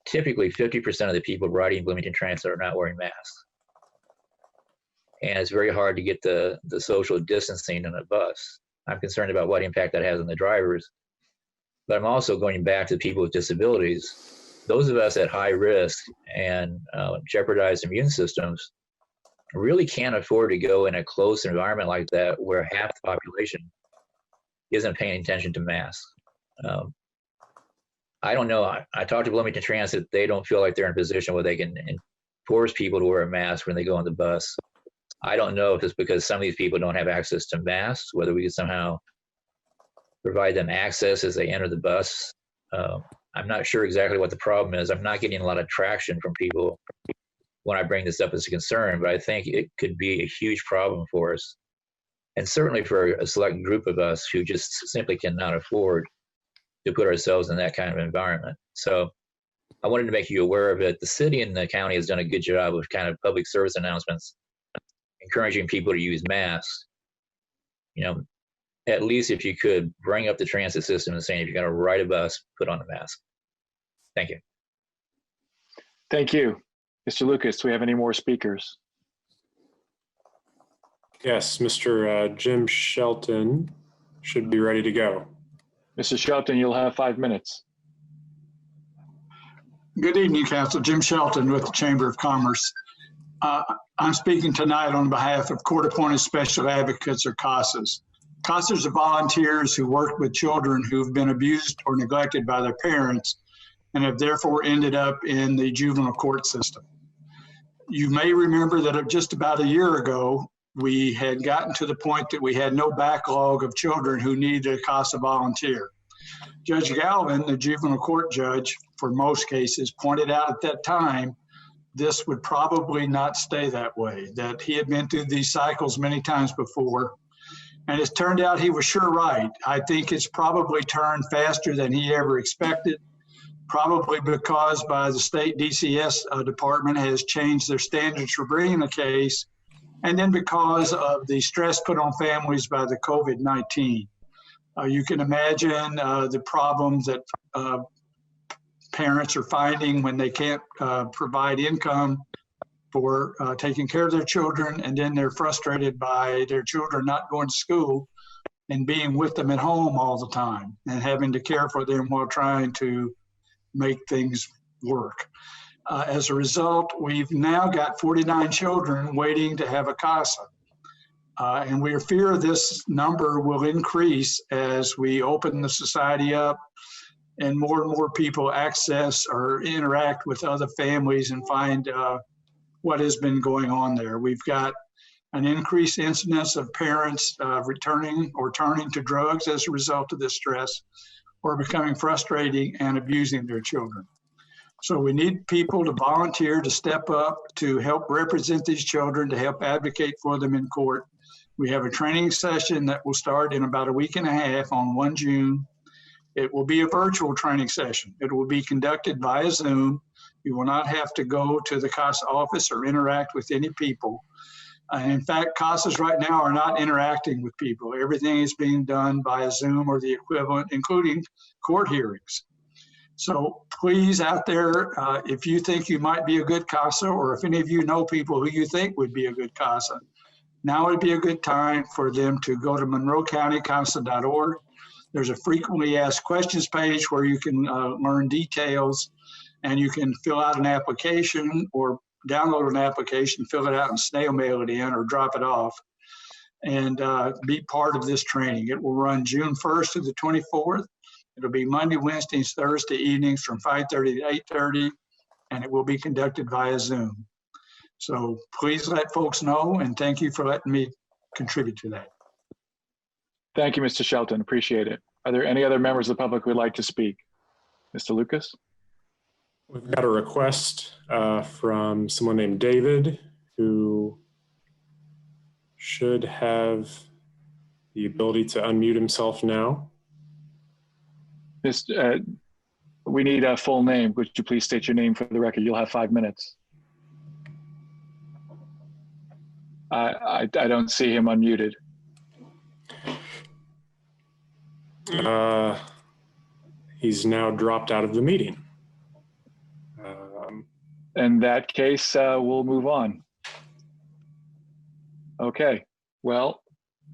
Speaker 20: typically 50% of the people riding Bloomington Transit are not wearing masks. And it's very hard to get the social distancing in a bus. I'm concerned about what impact that has on the drivers. But I'm also going back to people with disabilities. Those of us at high risk and jeopardized immune systems really can't afford to go in a close environment like that where half the population isn't paying attention to masks. I don't know. I talked to Bloomington Transit. They don't feel like they're in a position where they can force people to wear a mask when they go on the bus. I don't know if it's because some of these people don't have access to masks, whether we could somehow provide them access as they enter the bus. I'm not sure exactly what the problem is. I'm not getting a lot of traction from people when I bring this up as a concern, but I think it could be a huge problem for us. And certainly for a select group of us who just simply cannot afford to put ourselves in that kind of environment. So I wanted to make you aware of it. The city and the county has done a good job of kind of public service announcements, encouraging people to use masks. At least if you could bring up the transit system and saying, if you're going to ride a bus, put on a mask. Thank you.
Speaker 1: Thank you. Mr. Lucas, do we have any more speakers?
Speaker 17: Yes, Mr. Jim Shelton should be ready to go.
Speaker 1: Mr. Shelton, you'll have 5 minutes.
Speaker 21: Good evening, Council. Jim Shelton with the Chamber of Commerce. I'm speaking tonight on behalf of Court-Appointed Special Advocates, or CASAs. CASAs are volunteers who work with children who've been abused or neglected by their parents and have therefore ended up in the juvenile court system. You may remember that just about a year ago, we had gotten to the point that we had no backlog of children who needed a CASA volunteer. Judge Galvin, the juvenile court judge for most cases, pointed out at that time this would probably not stay that way, that he had been through these cycles many times before. And it's turned out he was sure right. I think it's probably turned faster than he ever expected, probably because by the state DCS department has changed their standards for bringing a case, and then because of the stress put on families by the COVID-19. You can imagine the problems that parents are finding when they can't provide income for taking care of their children, and then they're frustrated by their children not going to school and being with them at home all the time and having to care for them while trying to make things work. As a result, we've now got 49 children waiting to have a CASA. And we fear this number will increase as we open the society up and more people access or interact with other families and find what has been going on there. We've got an increased incidence of parents returning or turning to drugs as a result of this stress, or becoming frustrated and abusing their children. So we need people to volunteer to step up to help represent these children, to help advocate for them in court. We have a training session that will start in about a week and a half on 1 June. It will be a virtual training session. It will be conducted via Zoom. You will not have to go to the CASA office or interact with any people. In fact, CASAs right now are not interacting with people. Everything is being done via Zoom or the equivalent, including court hearings. So please out there, if you think you might be a good CASA, or if any of you know people who you think would be a good CASA, now would be a good time for them to go to monroecountycasa.org. There's a frequently asked questions page where you can learn details, and you can fill out an application or download an application, fill it out and snail mail it in or drop it off, and be part of this training. It will run June 1st to the 24th. It'll be Monday, Wednesdays, Thursday evenings from 5:30 to 8:30, and it will be conducted via Zoom. So please let folks know, and thank you for letting me contribute to that.
Speaker 1: Thank you, Mr. Shelton. Appreciate it. Are there any other members of the public who would like to speak? Mr. Lucas?
Speaker 17: We've got a request from someone named David, who should have the ability to unmute himself now.
Speaker 1: We need a full name. Would you please state your name for the record? You'll have 5 minutes. I don't see him unmuted.
Speaker 17: He's now dropped out of the meeting.
Speaker 1: In that case, we'll move on. Okay, well,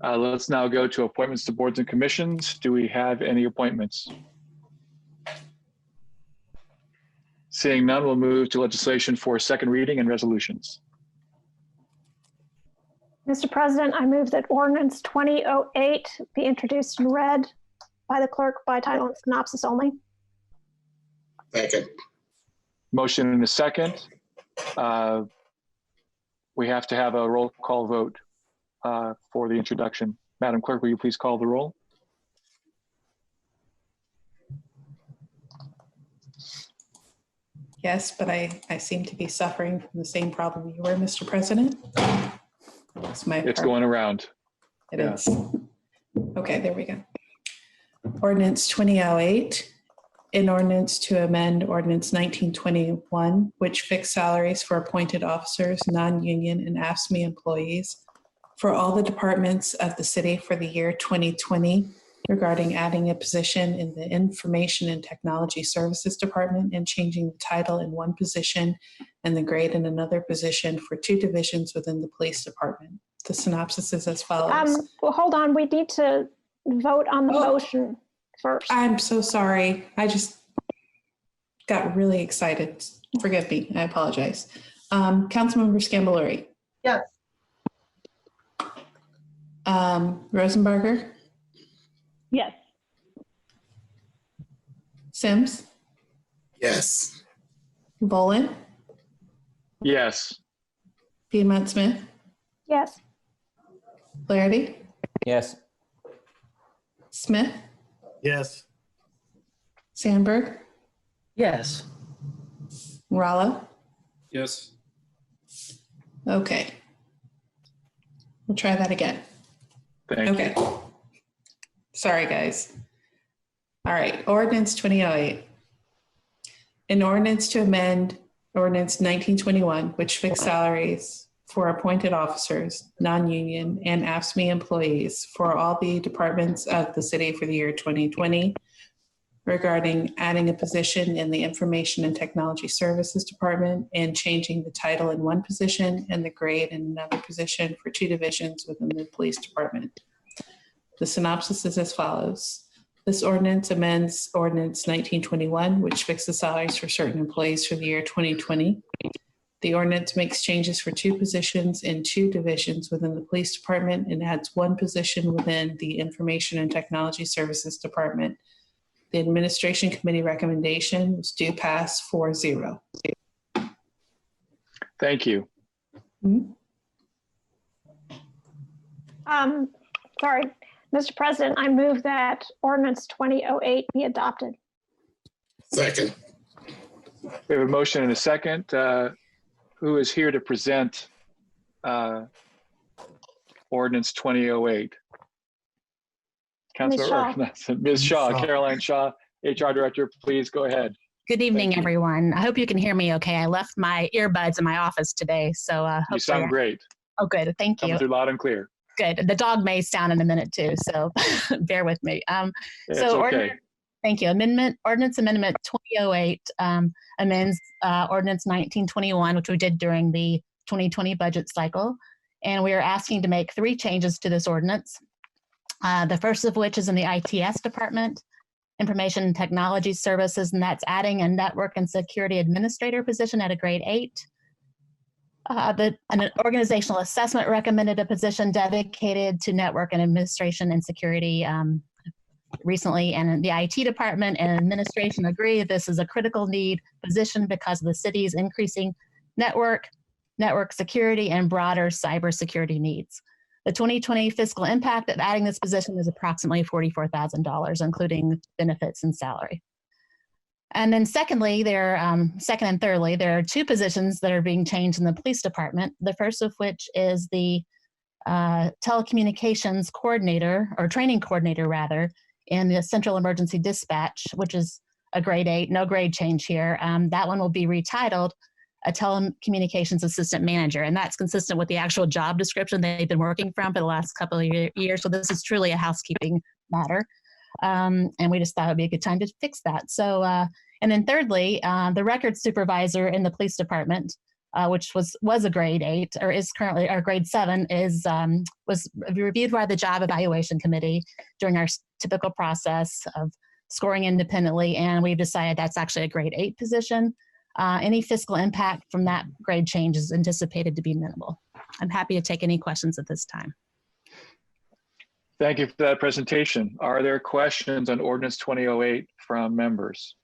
Speaker 1: let's now go to appointments to boards and commissions. Do we have any appointments? Seeing none, we'll move to legislation for second reading and resolutions.
Speaker 4: Mr. President, I move that ordinance 2008 be introduced and read by the clerk by title and synopsis only.
Speaker 7: Second.
Speaker 1: Motion and a second. We have to have a roll call vote for the introduction. Madam Clerk, will you please call the roll?
Speaker 2: Yes, but I seem to be suffering from the same problem you were, Mr. President.
Speaker 1: It's going around.
Speaker 2: It is. Okay, there we go. Ordinance 2008, an ordinance to amend ordinance 1921, which fixed salaries for appointed officers, non-union and AFSCME employees for all the departments of the city for the year 2020, regarding adding a position in the Information and Technology Services Department and changing the title in one position and the grade in another position for 2 divisions within the police department. The synopsis is as follows.
Speaker 4: Well, hold on. We need to vote on the motion first.
Speaker 2: I'm so sorry. I just got really excited. Forgive me. I apologize. Councilmember Scambalori.
Speaker 9: Yes.
Speaker 2: Rosenbarger.
Speaker 6: Yes.
Speaker 2: Sims.
Speaker 7: Yes.
Speaker 2: Bolin.
Speaker 1: Yes.
Speaker 2: Piedmont Smith.
Speaker 4: Yes.
Speaker 8: Flaherty. Yes.
Speaker 2: Smith.
Speaker 5: Yes.
Speaker 2: Sandberg.
Speaker 10: Yes.
Speaker 2: Rollo.
Speaker 3: Yes.
Speaker 2: Okay. We'll try that again.
Speaker 1: Thank
Speaker 2: you. Sorry, guys. All right. Ordinance 2008. An ordinance to amend ordinance 1921, which fixed salaries for appointed officers, non-union, and AFSCME employees for all the departments of the city for the year 2020, regarding adding a position in the Information and Technology Services Department and changing the title in one position and the grade in another position for 2 divisions within the police department. The synopsis is as follows. This ordinance amends Ordinance 1921, which fixes salaries for certain employees for the year 2020. The ordinance makes changes for 2 positions in 2 divisions within the police department and adds 1 position within the Information and Technology Services Department. The administration committee recommendation was do pass 4-0.
Speaker 1: Thank you.
Speaker 4: Sorry, Mr. President, I move that ordinance 2008 be adopted.
Speaker 7: Second.
Speaker 1: We have a motion and a second. Who is here to present ordinance 2008? Councilor, Ms. Shaw, Caroline Shaw, HR Director, please go ahead.
Speaker 13: Good evening, everyone. I hope you can hear me okay. I left my earbuds in my office today, so
Speaker 1: you sound great.
Speaker 13: Oh, good. Thank you.
Speaker 1: Coming through loud and clear.
Speaker 13: Good. The dog may sound in a minute too, so bear with me.
Speaker 1: It's okay.
Speaker 13: Thank you. Ordinance Amendment 2008 amends Ordinance 1921, which we did during the 2020 budget cycle. And we are asking to make 3 changes to this ordinance. The first of which is in the ITS department, Information and Technology Services, and that's adding a network and security administrator position at a grade 8. An organizational assessment recommended a position dedicated to network and administration and security recently, and the IT department and administration agree this is a critical need position because of the city's increasing network security, and broader cybersecurity needs. The 2020 fiscal impact of adding this position is approximately $44,000, including benefits and salary. And then secondly, second and thirdly, there are 2 positions that are being changed in the police department. The first of which is the telecommunications coordinator, or training coordinator rather, in the Central Emergency Dispatch, which is a grade 8, no grade change here. That one will be retitled a telecommunications assistant manager, and that's consistent with the actual job description they've been working from for the last couple of years. So this is truly a housekeeping matter. And we just thought it would be a good time to fix that. So, and then thirdly, the records supervisor in the police department, which was a grade 8, or is currently, or grade 7, was reviewed by the job evaluation committee during our typical process of scoring independently, and we've decided that's actually a grade 8 position. Any fiscal impact from that grade change is anticipated to be minimal. I'm happy to take any questions at this time.
Speaker 1: Thank you for that presentation. Are there questions on Ordinance 2008 from members?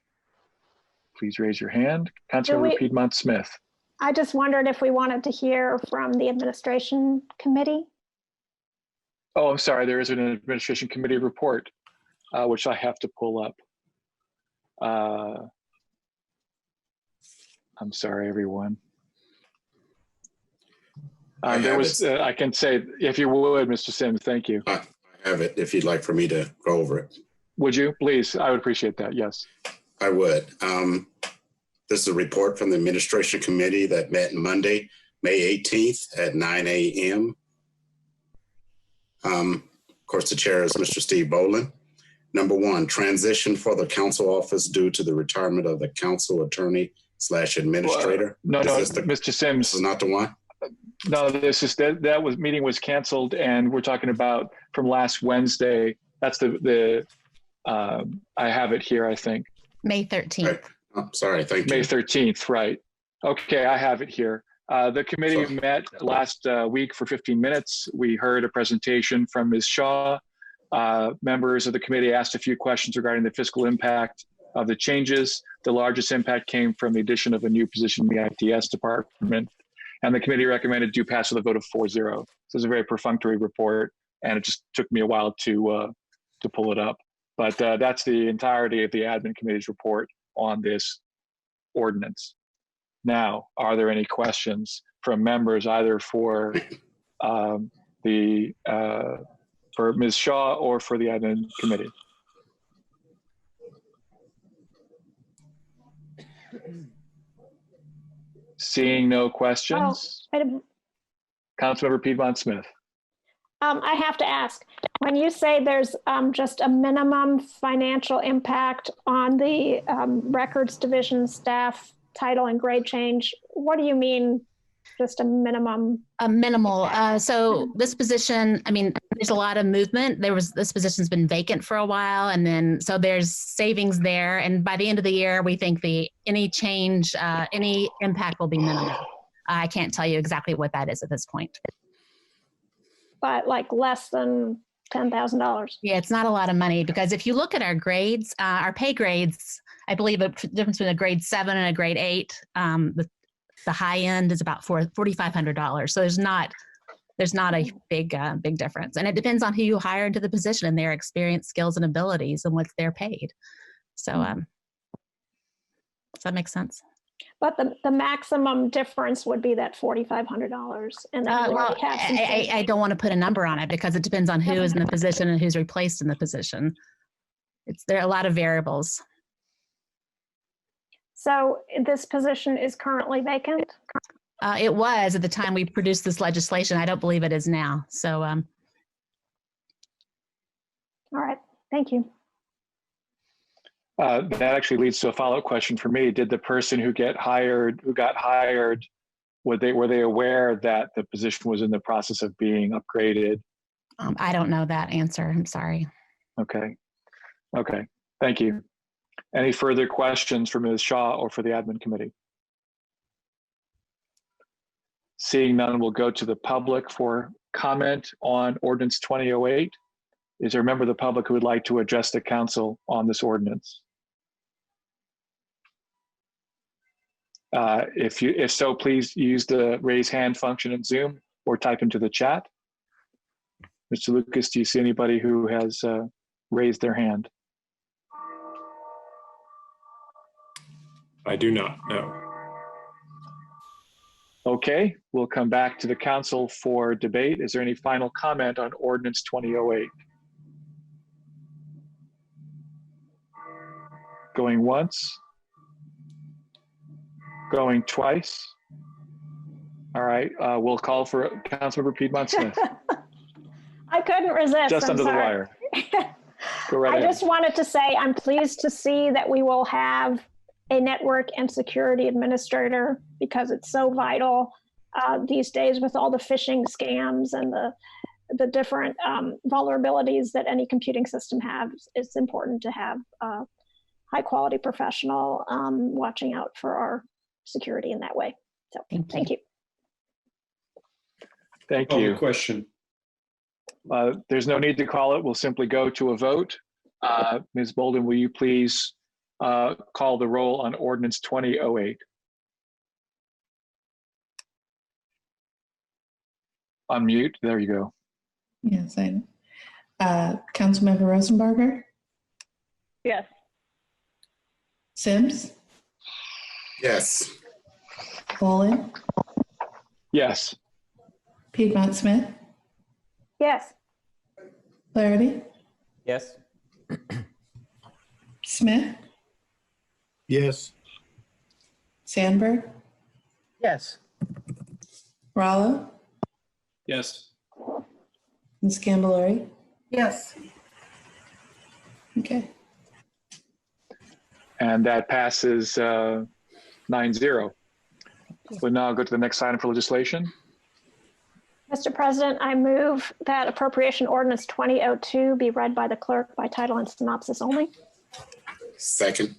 Speaker 1: Please raise your hand. Councilor Piedmont Smith.
Speaker 4: I just wondered if we wanted to hear from the administration committee.
Speaker 1: Oh, I'm sorry. There is an administration committee report, which I have to pull up. I'm sorry, everyone. There was, I can say, if you would, Mr. Sims, thank you.
Speaker 7: I have it if you'd like for me to go over it.
Speaker 1: Would you, please? I would appreciate that, yes.
Speaker 7: I would. This is a report from the administration committee that met Monday, May 18th at 9 a.m. Of course, the chair is Mr. Steve Boland. Number 1, transition for the council office due to the retirement of the council attorney / administrator.
Speaker 1: No, Mr. Sims.
Speaker 7: This is not the one?
Speaker 1: No, this is that was meeting was canceled, and we're talking about from last Wednesday. That's the I have it here, I think.
Speaker 13: May 13th.
Speaker 7: Right. Oh, sorry, thank you.
Speaker 1: May 13th, right. Okay, I have it here. The committee met last week for 15 minutes. We heard a presentation from Ms. Shaw. Members of the committee asked a few questions regarding the fiscal impact of the changes. The largest impact came from the addition of a new position in the ITS department, and the committee recommended do pass with a vote of 4-0. So it's a very perfunctory report, and it just took me a while to pull it up. But that's the entirety of the admin committee's report on this ordinance. Now, are there any questions from members either for for Ms. Shaw or for the admin committee? Seeing no questions. Councilmember Piedmont Smith.
Speaker 4: I have to ask, when you say there's just a minimum financial impact on the records division staff title and grade change, what do you mean just a minimum?
Speaker 13: A minimal. So this position, I mean, there's a lot of movement. This position's been vacant for a while, and then so there's savings there. And by the end of the year, we think any change, any impact will be minimal. I can't tell you exactly what that is at this point.
Speaker 4: But like less than $10,000.
Speaker 13: Yeah, it's not a lot of money because if you look at our grades, our pay grades, I believe the difference between a grade 7 and a grade 8, the high end is about $4,500. So there's not a big difference, and it depends on who you hire into the position and their experience, skills, and abilities, and what they're paid. So, does that make sense?
Speaker 4: But the maximum difference would be that $4,500, and then
Speaker 13: Well, I don't want to put a number on it because it depends on who is in the position and who's replaced in the position. There are a lot of variables.
Speaker 4: So this position is currently vacant?
Speaker 13: It was at the time we produced this legislation. I don't believe it is now. So,
Speaker 4: all right, thank you.
Speaker 1: That actually leads to a follow-up question for me. Did the person who got hired, were they aware that the position was in the process of being upgraded?
Speaker 13: I don't know that answer. I'm sorry.
Speaker 1: Okay. Thank you. Any further questions for Ms. Shaw or for the admin committee? Seeing none, we'll go to the public for comment on ordinance 2008. Is there a member of the public who would like to address the council on this ordinance? If so, please use the raise hand function in Zoom or type into the chat. Mr. Lucas, do you see anybody who has raised their hand?
Speaker 17: I do not, no.
Speaker 1: Okay, we'll come back to the council for debate. Is there any final comment on ordinance 2008? Going once? Going twice? All right, we'll call for Councilmember Piedmont Smith.
Speaker 4: I couldn't resist.
Speaker 1: Just under the wire. Go right
Speaker 4: I
Speaker 1: ahead.
Speaker 4: just wanted to say I'm pleased to see that we will have a network and security administrator because it's so vital these days with all the phishing scams and the different vulnerabilities that any computing system has. It's important to have a high quality professional watching out for our security in that way. So thank you.
Speaker 1: Thank you.
Speaker 3: Question.
Speaker 1: There's no need to call it. We'll simply go to a vote. Ms. Bolden, will you please call the roll on ordinance 2008? Unmute. There you go.
Speaker 2: Yes, I Councilmember Rosenbarger,
Speaker 6: Yes.
Speaker 2: Sims,
Speaker 7: Yes.
Speaker 2: Bolin,
Speaker 1: Yes.
Speaker 2: Piedmont Smith,
Speaker 4: Yes.
Speaker 2: Flaherty,
Speaker 8: Yes.
Speaker 2: Smith,
Speaker 5: Yes.
Speaker 2: Sandberg,
Speaker 10: Yes.
Speaker 2: Rollo,
Speaker 3: Yes.
Speaker 2: Ms. Gambalori.
Speaker 14: Yes.
Speaker 2: Okay.
Speaker 1: And that passes 9-0. We'll now go to the next item for legislation.
Speaker 4: Mr. President, I move that appropriation ordinance 2002 be read by the clerk by title and synopsis only.
Speaker 7: Second.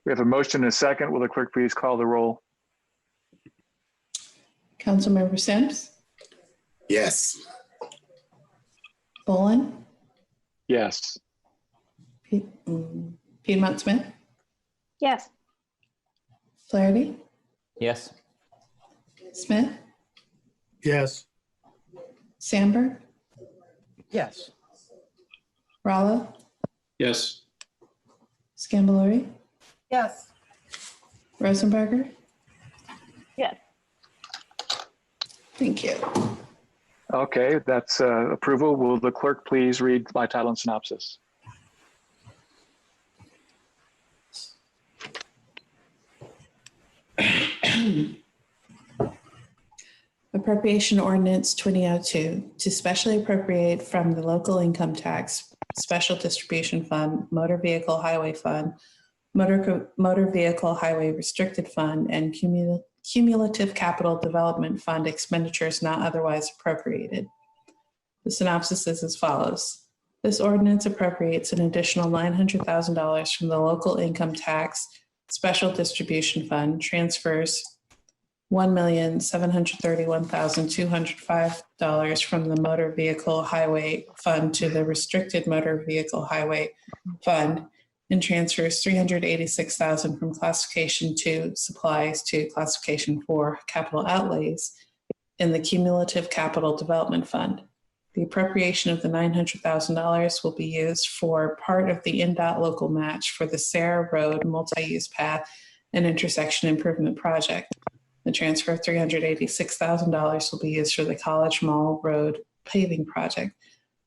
Speaker 1: We have a motion and a second. Will the clerk please call the roll?
Speaker 2: Councilmember Sims,
Speaker 7: Yes.
Speaker 2: Bolin,
Speaker 1: Yes.
Speaker 2: Piedmont Smith,
Speaker 4: Yes.
Speaker 2: Flaherty,
Speaker 8: Yes.
Speaker 2: Smith,
Speaker 5: Yes.
Speaker 2: Sandberg,
Speaker 10: Yes.
Speaker 2: Rollo,
Speaker 3: Yes.
Speaker 2: Scambalori,
Speaker 14: Yes.
Speaker 2: Rosenbarger.
Speaker 6: Yes.
Speaker 2: Thank you.
Speaker 1: Okay, that's approval. Will the clerk please read by title and synopsis?
Speaker 2: Appropriation Ordinance 2002 to specially appropriate from the local income tax, special distribution fund, motor vehicle highway fund, motor vehicle highway restricted fund, and cumulative capital development fund expenditures not otherwise appropriated. The synopsis is as follows. This ordinance appropriates an additional $900,000 from the local income tax special distribution fund, transfers $1,731,205 from the motor vehicle highway fund to the restricted motor vehicle highway fund, and transfers $386,000 from classification 2 supplies to classification 4 capital outlays in the cumulative capital development fund. The appropriation of the $900,000 will be used for part of the NDOT local match for the Sarah Road multi-use path and intersection improvement project. The transfer of $386,000 will be used for the College Mall Road paving project.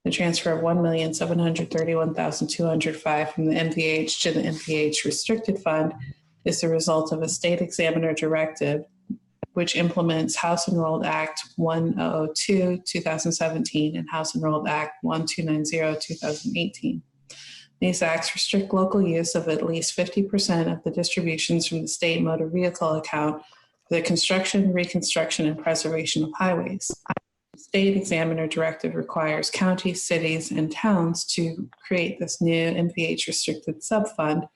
Speaker 2: The transfer of $1,731,205 from the MVH to the MVH restricted fund is the result of a state examiner directive which implements House Enrolled Act 1002, 2017 and House Enrolled Act 1290, 2018. These acts restrict local use of at least 50% of the distributions from the state motor vehicle account for the construction, reconstruction, and preservation of highways. The state examiner directive requires counties, cities, and towns to create this new MVH restricted subfund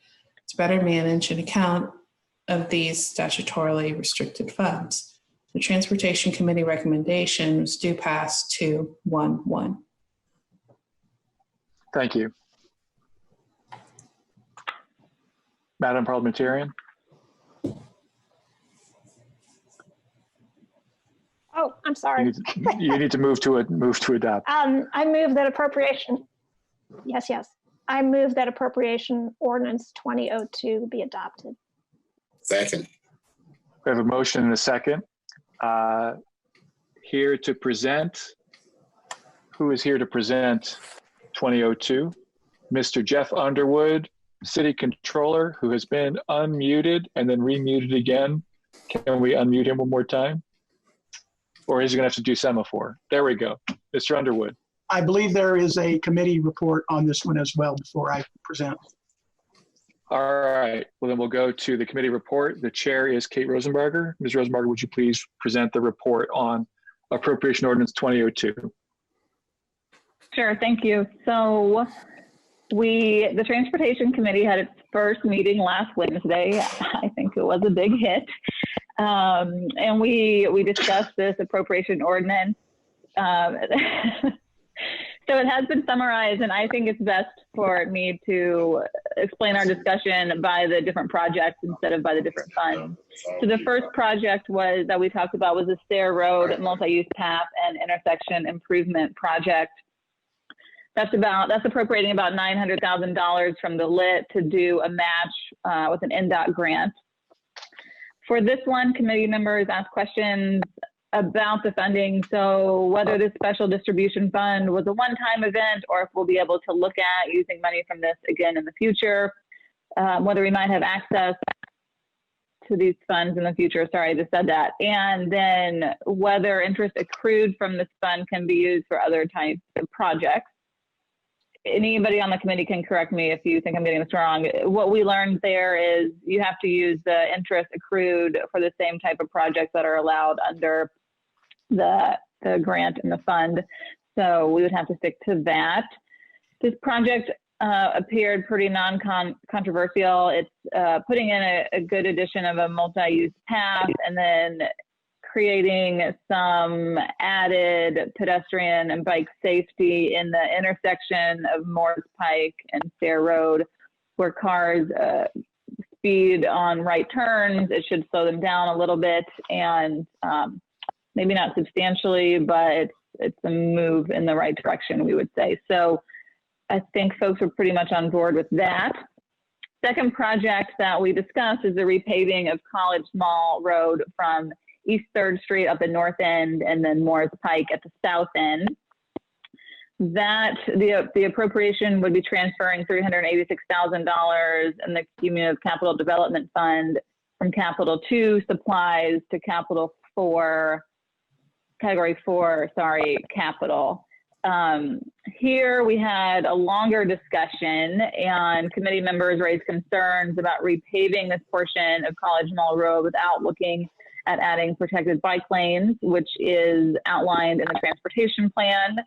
Speaker 2: to better manage an account of these statutorily restricted funds. The Transportation Committee recommendation was due pass 2-1-1.
Speaker 1: Thank you. Madam Parliamentarian.
Speaker 4: Oh, I'm sorry.
Speaker 1: You need to move to adopt.
Speaker 4: I move that appropriation. Yes. I move that appropriation ordinance 2002 be adopted.
Speaker 7: Second.
Speaker 1: We have a motion and a second. Here to present. Who is here to present 2002? Mr. Jeff Underwood, City Controller, who has been unmuted and then remuted again. Can we unmute him one more time? Or is he going to have to do semaphore? There we go. Mr. Underwood.
Speaker 12: I believe there is a committee report on this one as well before I present.
Speaker 1: All right. Well, then we'll go to the committee report. The chair is Kate Rosenbarger. Ms. Rosenbarger, would you please present the report on Appropriation Ordinance 2002?
Speaker 6: Sure, thank you. So the Transportation Committee had its first meeting last Wednesday. I think it was a big hit. And we discussed this appropriation ordinance. So it has been summarized, and I think it's best for me to explain our discussion by the different projects instead of by the different funds. So the first project that we talked about was the Stair Road multi-use path and intersection improvement project. That's appropriating about $900,000 from the LIT to do a match with an NDOT grant. For this one, committee members asked questions about the funding. So whether this special distribution fund was a one-time event or if we'll be able to look at using money from this again in the future, whether we might have access to these funds in the future. Sorry, I just said that. And then whether interest accrued from this fund can be used for other types of projects. Anybody on the committee can correct me if you think I'm getting this wrong. What we learned there is you have to use the interest accrued for the same type of projects that are allowed under the grant and the fund. So we would have to stick to that. This project appeared pretty non-controversial. It's putting in a good addition of a multi-use path and then creating some added pedestrian and bike safety in the intersection of Morris Pike and Stair Road, where cars speed on right turns. It should slow them down a little bit, and maybe not substantially, but it's a move in the right direction, we would say. So I think folks are pretty much on board with that. Second project that we discussed is the repaving of College Mall Road from East 3rd Street up the north end and then Morris Pike at the south end. That the appropriation would be transferring $386,000 in the cumulative capital development fund from Capital 2 supplies to Category 4, capital. Here we had a longer discussion and committee members raised concerns about repaving this portion of College Mall Road without looking at adding protected bike lanes, which is outlined in the transportation plan.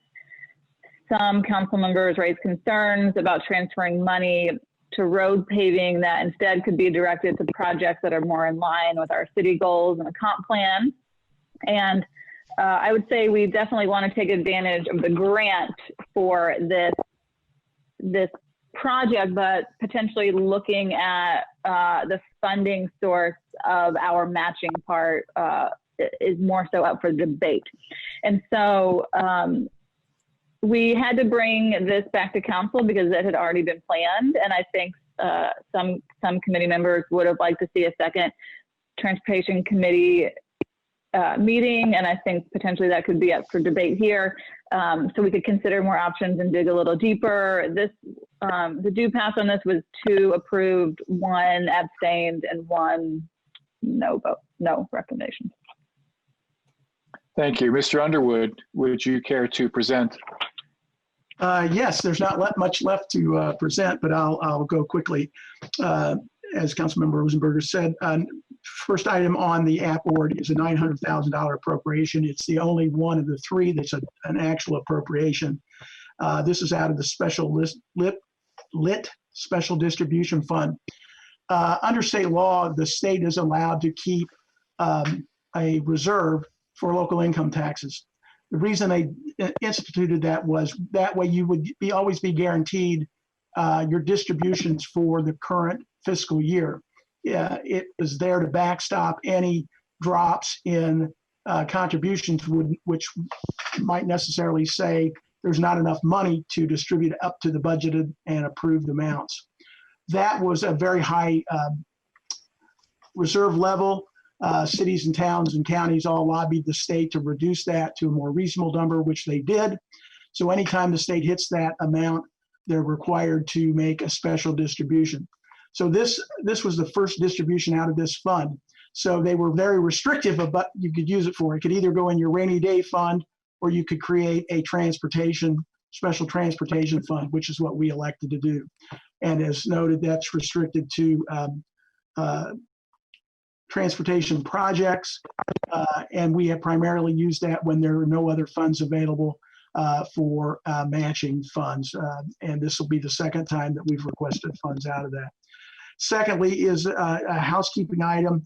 Speaker 6: some council members raised concerns about transferring money to road paving that instead could be directed to projects that are more in line with our city goals and a comp plan. And I would say we definitely want to take advantage of the grant for this project, but potentially looking at the funding source of our matching part is more so up for debate. And so we had to bring this back to council because it had already been planned. And I think some committee members would have liked to see a second transportation committee meeting. And I think potentially that could be up for debate here. So we could consider more options and dig a little deeper. The due pass on this was 2 approved, 1 abstained, and 1 no vote, no recommendation.
Speaker 1: Thank you. Mr. Underwood, would you care to present?
Speaker 12: Yes, there's not much left to present, but I'll go quickly. As Councilmember Rosenberger said, first item on the app board is a $900,000 appropriation. It's the only one of the 3 that's an actual appropriation. This is out of the special lit special distribution fund. Under state law, the state is allowed to keep a reserve for local income taxes. The reason they instituted that was that way you would always be guaranteed your distributions for the current fiscal year. It was there to backstop any drops in contributions, which might necessarily say there's not enough money to distribute up to the budgeted and approved amounts. That was a very high reserve level. Cities and towns and counties all lobbied the state to reduce that to a more reasonable number, which they did. So anytime the state hits that amount, they're required to make a special distribution. So this was the first distribution out of this fund. So they were very restrictive of what you could use it for. It could either go in your rainy day fund, or you could create a special transportation fund, which is what we elected to do. And as noted, that's restricted to transportation projects. And we have primarily used that when there are no other funds available for matching funds. And this will be the second time that we've requested funds out of that. Secondly is a housekeeping item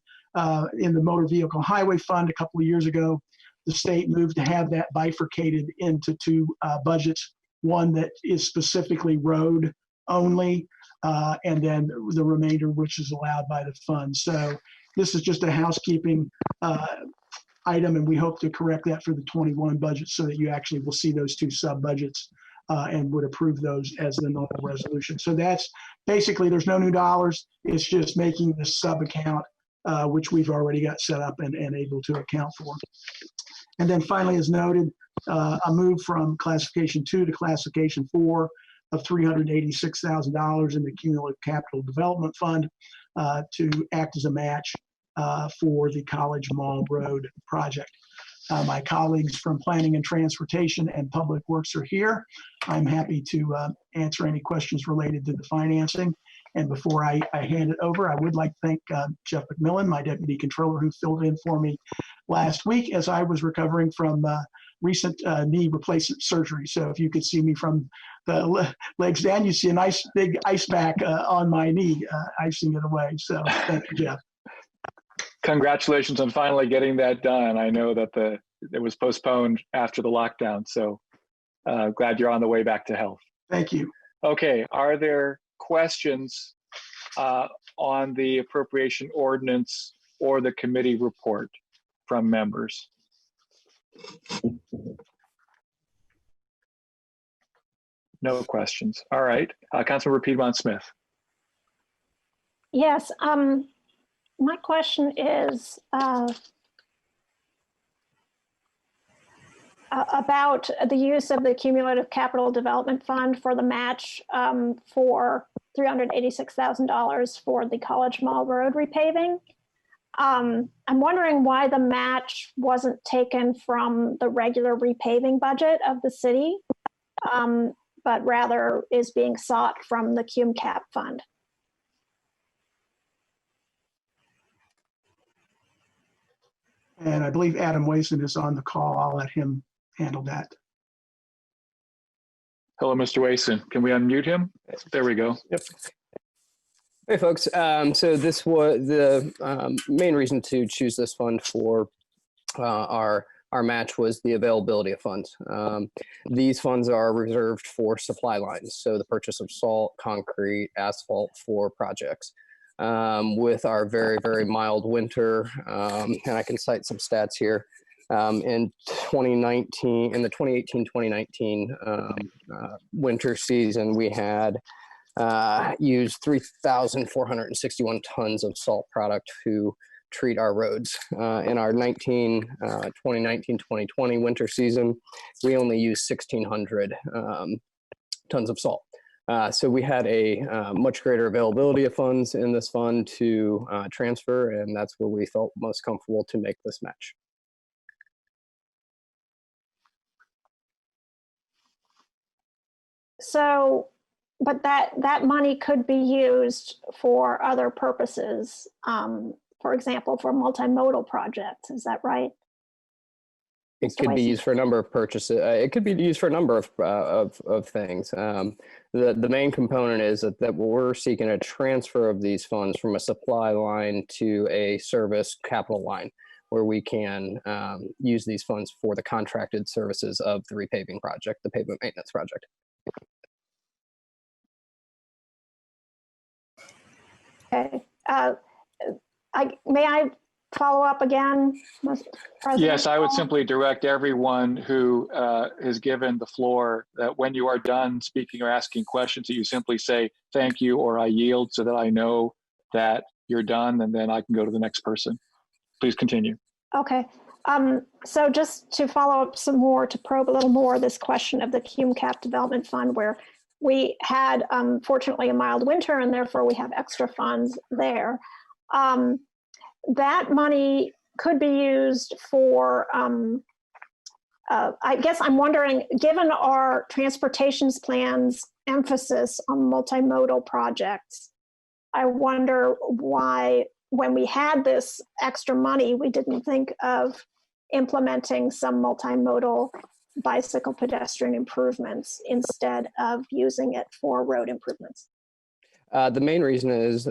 Speaker 12: in the Motor Vehicle Highway Fund. A couple of years ago, the state moved to have that bifurcated into 2 budgets, one that is specifically road only, and then the remainder which is allowed by the fund. So this is just a housekeeping item, and we hope to correct that for the 21 budget so that you actually will see those 2 sub-budgets and would approve those as the normal resolution. So that's basically, there's no new dollars. It's just making the sub-account, which we've already got set up and able to account for. And then finally, as noted, a move from classification 2 to classification 4 of $386,000 in the Cumulative Capital Development Fund to act as a match for the College Mall Road project. My colleagues from Planning and Transportation and Public Works are here. I'm happy to answer any questions related to the financing. And before I hand it over, I would like to thank Jeff McMillan, my Deputy Controller, who filled in for me last week as I was recovering from recent knee replacement surgery. So if you could see me from the legs down, you see a nice big ice pack on my knee, icing it away. So thank you, Jeff.
Speaker 1: Congratulations on finally getting that done. I know that it was postponed after the lockdown, so glad you're on the way back to health.
Speaker 12: Thank you.
Speaker 1: Okay, are there questions on the appropriation ordinance or the committee report from members? No questions. All right, Councilmember Piedmont-Smith.
Speaker 4: Yes, my question is about the use of the Cumulative Capital Development Fund for the match for $386,000 for the College Mall Road repaving. I'm wondering why the match wasn't taken from the regular repaving budget of the city, but rather is being sought from the CUMCAP fund.
Speaker 12: And I believe Adam Wason is on the call. I'll let him handle that.
Speaker 1: Hello, Mr. Wason. Can we unmute him? There we go.
Speaker 11: Yep. Hey, folks. So this was the main reason to choose this fund for our match was the availability of funds. These funds are reserved for supply lines, so the purchase of salt, concrete, asphalt for projects. With our very, very mild winter, and I can cite some stats here. In 2019, in the 2018-2019 winter season, we had used 3,461 tons of salt product to treat our roads. In our 2019-2020 winter season, we only used 1,600 tons of salt. So we had a much greater availability of funds in this fund to transfer, and that's where we felt most comfortable to make this match.
Speaker 4: So, but that money could be used for other purposes. For example, for multimodal projects. Is that right?
Speaker 11: It could be used for a number of purchases. It could be used for a number of things. The main component is that we're seeking a transfer of these funds from a supply line to a service capital line, where we can use these funds for the contracted services of the repaving project, the pavement maintenance project.
Speaker 4: Okay. May I follow up again, Mr. President?
Speaker 1: Yes, I would simply direct everyone who is given the floor that when you are done speaking or asking questions, that you simply say thank you or I yield, so that I know that you're done, and then I can go to the next person. Please continue.
Speaker 4: Okay. So just to follow up some more, to probe a little more this question of the CUMCAP Development Fund, where we had, fortunately, a mild winter, and therefore we have extra funds there. That money could be used for, I guess I'm wondering, given our transportations plan's emphasis on multimodal projects, I wonder why, when we had this extra money, we didn't think of implementing some multimodal bicycle pedestrian improvements instead of using it for road improvements.
Speaker 11: The main reason is,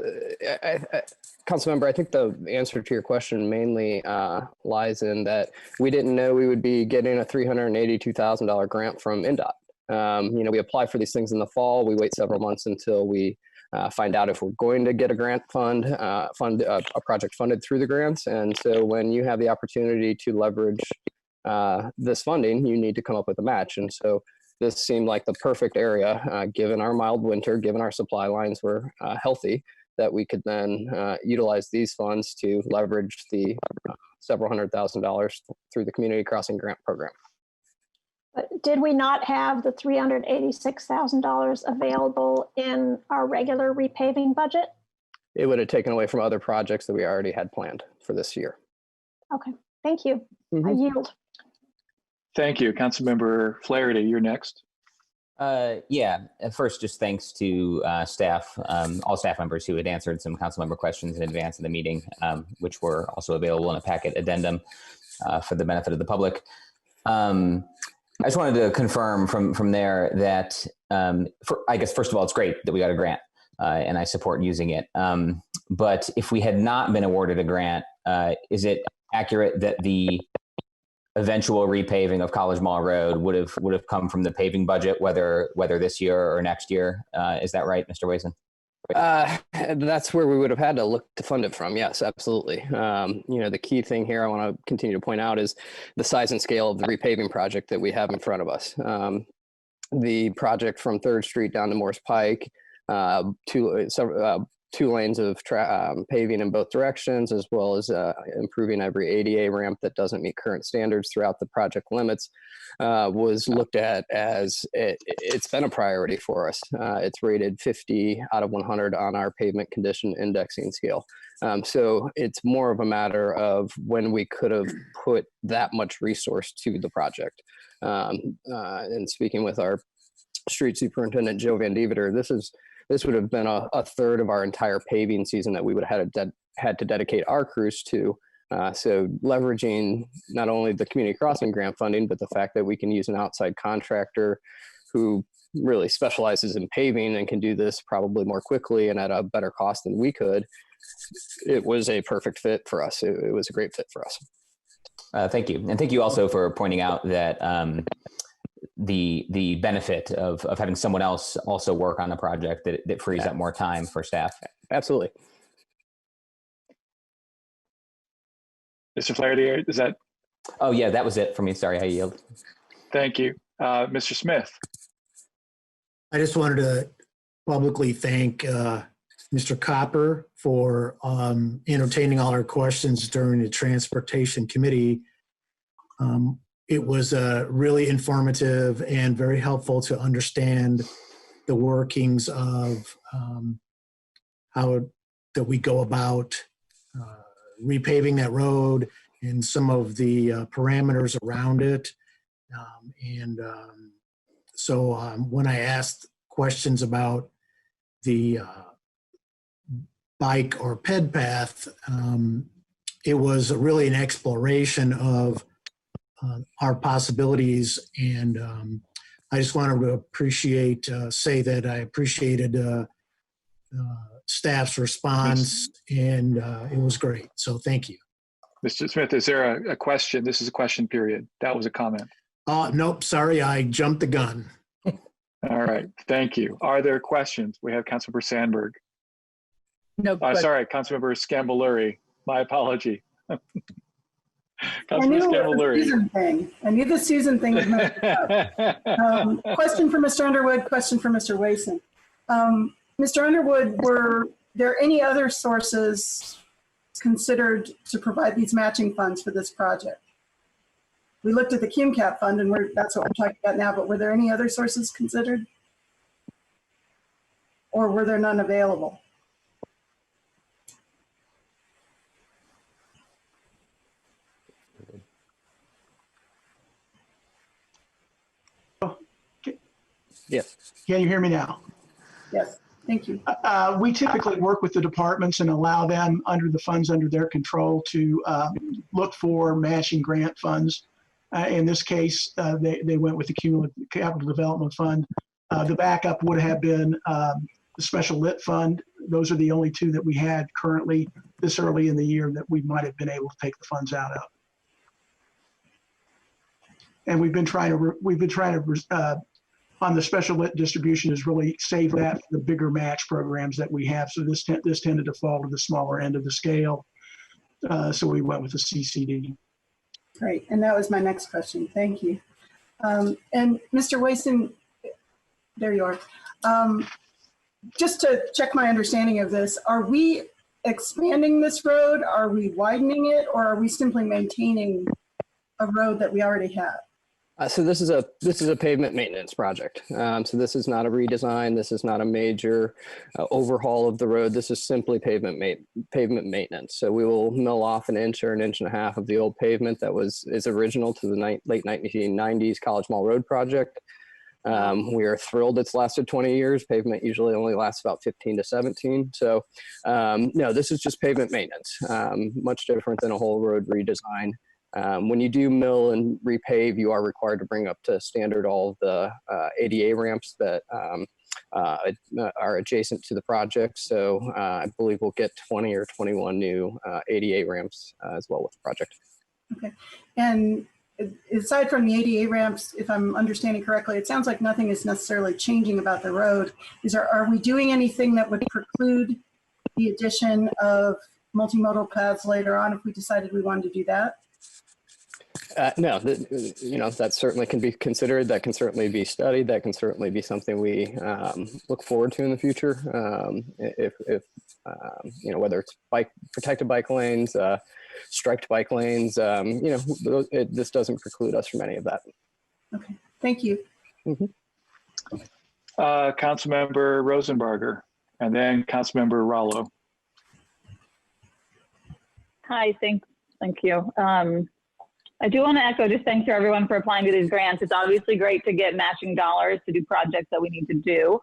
Speaker 11: Councilmember, I think the answer to your question mainly lies in that we didn't know we would be getting a $382,000 grant from INDOT. You know, we apply for these things in the fall. We wait several months until we find out if we're going to get a grant a project funded through the grants. And so when you have the opportunity to leverage this funding, you need to come up with a match. And so this seemed like the perfect area, given our mild winter, given our supply lines were healthy, that we could then utilize these funds to leverage the several $100,000 through the Community Crossing Grant Program.
Speaker 4: But did we not have the $386,000 available in our regular repaving budget?
Speaker 11: It would have taken away from other projects that we already had planned for this year.
Speaker 4: Okay, thank you. I yield.
Speaker 1: Thank you. Councilmember Flaherty, you're next.
Speaker 8: Yeah, at first, just thanks to staff, all staff members who had answered some council member questions in advance of the meeting, which were also available in a packet addendum for the benefit of the public. I just wanted to confirm from there that, I guess, first of all, it's great that we got a grant and I support using it. But if we had not been awarded a grant, is it accurate that the eventual repaving of College Mall Road would have come from the paving budget, whether this year or next year? Is that right, Mr. Wason?
Speaker 11: That's where we would have had to look to fund it from. Yes, absolutely. You know, the key thing here I want to continue to point out is the size and scale of the repaving project that we have in front of us. The project from 3rd Street down to Morris Pike, two lanes of paving in both directions, as well as improving every ADA ramp that doesn't meet current standards throughout the project limits, was looked at as it's been a priority for us. It's rated 50 out of 100 on our pavement condition indexing scale. So it's more of a matter of when we could have put that much resource to the project. And speaking with our street superintendent, Joe Van Deventer, this would have been a third of our entire paving season that we would have had to dedicate our crews to. So leveraging not only the community crossing grant funding, but the fact that we can use an outside contractor who really specializes in paving and can do this probably more quickly and at a better cost than we could, it was a perfect fit for us. It was a great fit for us.
Speaker 8: Thank you. And thank you also for pointing out that the benefit of having someone else also work on a project that frees up more time for staff.
Speaker 11: Absolutely.
Speaker 1: Mr. Flaherty, is that?
Speaker 8: Oh yeah, that was it for me. Sorry, I yield.
Speaker 1: Thank you. Mr. Smith.
Speaker 5: I just wanted to publicly thank Mr. Copper for entertaining all our questions during the Transportation Committee. It was really informative and very helpful to understand the workings of how that we go about repaving that road and some of the parameters around it. So when I asked questions about the bike or ped path, it was really an exploration of our possibilities. And I just wanted to say that I appreciated staff's response, and it was great. So thank you.
Speaker 1: Mr. Smith, is there a question? This is a question period. That was a comment.
Speaker 5: Nope, sorry, I jumped the gun.
Speaker 1: All right, thank you. Are there questions? We have Councilmember Sandberg.
Speaker 10: No.
Speaker 1: Sorry, Councilmember Scamboluri. My apology.
Speaker 9: I
Speaker 1: Councilmember
Speaker 9: knew it was a
Speaker 1: Scamboluri.
Speaker 9: Susan thing. I knew the Susan thing was going to come up. Question for Mr. Underwood, question for Mr. Wason. Mr. Underwood, were there any other sources considered to provide these matching funds for this project? We looked at the CUMCAP fund, and that's what we're talking about now, but were there any other sources considered? Or were there none available?
Speaker 11: Yes.
Speaker 12: Can you hear me now?
Speaker 9: Yes, thank you.
Speaker 12: We typically work with the departments and allow them under the funds under their control to look for matching grant funds. In this case, they went with the Cumulative Capital Development Fund. The backup would have been the Special Lit Fund. Those are the only two that we had currently this early in the year that we might have been able to take the funds out of. And we've been trying to on the Special Lit distribution is really save that for the bigger match programs that we have. So this tended to fall to the smaller end of the scale. So we went with the CCD.
Speaker 9: Great, and that was my next question. Thank you. And Mr. Wason, there you are. Just to check my understanding of this, are we expanding this road? Are we widening it? Or are we simply maintaining a road that we already have?
Speaker 11: So this is a pavement maintenance project. So this is not a redesign. This is not a major overhaul of the road. This is simply pavement maintenance. So we will mill off an inch or an inch and a half of the old pavement that is original to the late 1990s College Mall Road project. We are thrilled it's lasted 20 years. Pavement usually only lasts about 15 to 17. So no, this is just pavement maintenance, much different than a whole road redesign. When you do mill and repave, you are required to bring up to standard all of the ADA ramps that are adjacent to the project. So I believe we'll get 20 or 21 new ADA ramps as well with the project.
Speaker 9: Okay. And aside from the ADA ramps, if I'm understanding correctly, it sounds like nothing is necessarily changing about the road. Are we doing anything that would preclude the addition of multimodal paths later on if we decided we wanted to do that?
Speaker 11: No, that certainly can be considered. That can certainly be studied. That can certainly be something we look forward to in the future. If whether it's protected bike lanes, striped bike lanes, this doesn't preclude us from any of that.
Speaker 9: Okay, thank you.
Speaker 11: Mm-hmm.
Speaker 1: Councilmember Rosenbarger, and then Councilmember Rallo.
Speaker 6: Hi, thank you. I do want to echo just thanks to everyone for applying to these grants. It's obviously great to get matching dollars to do projects that we need to do.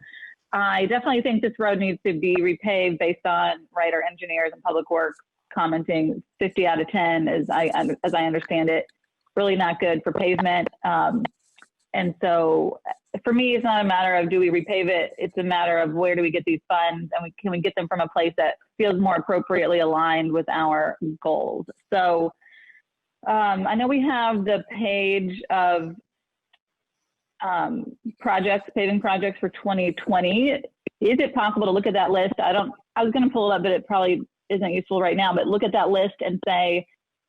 Speaker 6: I definitely think this road needs to be repaved based on our engineers and public works commenting 50 out of 10 as I understand it, really not good for pavement. And so for me, it's not a matter of do we repave it. It's a matter of where do we get these funds, and can we get them from a place that feels more appropriately aligned with our goals. So I know we have the page of paving projects for 2020. Is it possible to look at that list? I was going to pull it up, but it probably isn't useful right now, but look at that list and say,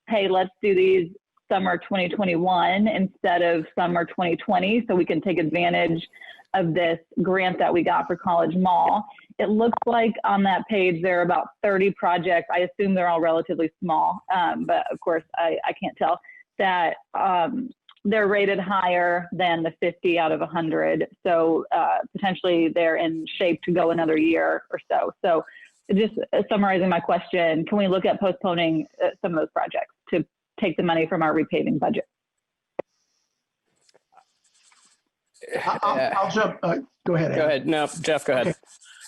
Speaker 6: hey, let's do these summer 2021 instead of summer 2020, so we can take advantage of this grant that we got for College Mall. It looks like on that page there are about 30 projects. I assume they're all relatively small, but of course I can't tell, that they're rated higher than the 50 out of 100. So potentially they're in shape to go another year or so. So just summarizing my question, can we look at postponing some of those projects to take the money from our repaving budget?
Speaker 12: I'll jump. Go ahead.
Speaker 11: Go ahead. No, Jeff, go ahead.
Speaker 12: Okay.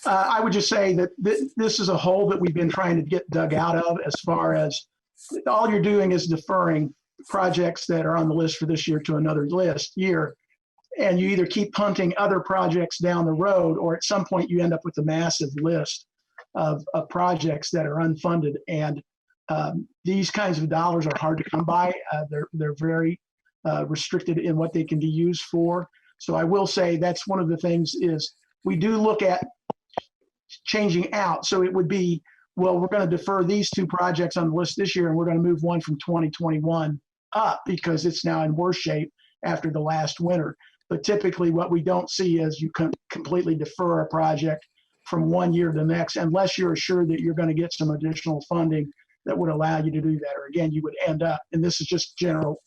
Speaker 12: I would just say that this is a hole that we've been trying to get dug out of, as far as all you're doing is deferring projects that are on the list for this year to another year. And you either keep punting other projects down the road, or at some point you end up with a massive list of projects that are unfunded. And these kinds of dollars are hard to come by. They're very restricted in what they can be used for. So I will say that's one of the things is we do look at changing out. So it would be, well, we're going to defer these two projects on the list this year, and we're going to move one from 2021 up because it's now in worse shape after the last winter. But typically what we don't see is you can completely defer a project from one year to the next, unless you're assured that you're going to get some additional funding that would allow you to do that. Or again, you would end up, and this is just general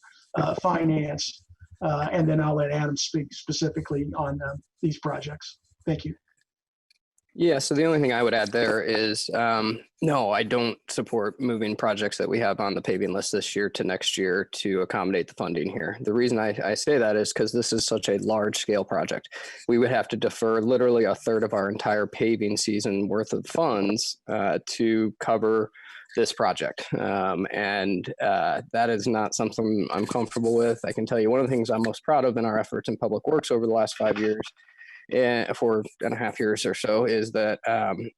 Speaker 12: finance, and then I'll let Adam speak specifically on these projects. Thank you.
Speaker 11: Yeah, so the only thing I would add there is, no, I don't support moving projects that we have on the paving list this year to next year to accommodate the funding here. The reason I say that is because this is such a large scale project. We would have to defer literally a third of our entire paving season worth of funds to cover this project. And that is not something I'm comfortable with. I can tell you one of the things I'm most proud of in our efforts in public works over the last 5 years, 4.5 years or so, is that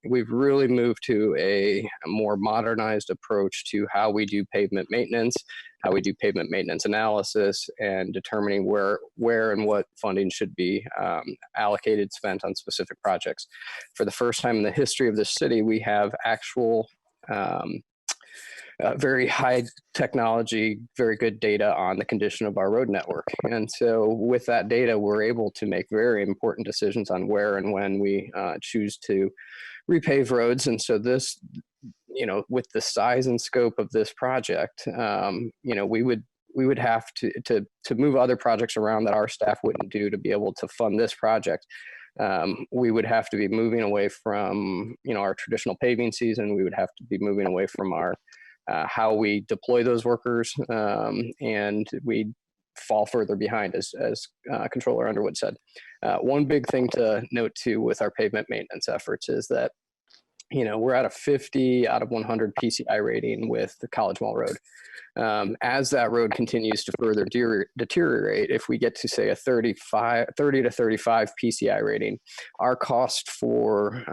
Speaker 11: we've really moved to a more modernized approach to how we do pavement maintenance, how we do pavement maintenance analysis, and determining where and what funding should be allocated, spent on specific projects. For the first time in the history of this city, we have actual very high technology, very good data on the condition of our road network. And so with that data, we're able to make very important decisions on where and when we choose to repave roads. And so this, with the size and scope of this project, we would have to move other projects around that our staff wouldn't do to be able to fund this project. We would have to be moving away from, our traditional paving season. We would have to be moving away from our how we deploy those workers, and we fall further behind, as Controller Underwood said. One big thing to note too with our pavement maintenance efforts is that, we're at a 50 out of 100 PCI rating with the College Mall Road. As that road continues to further deteriorate, if we get to say a 30 to 35 PCI rating, our cost for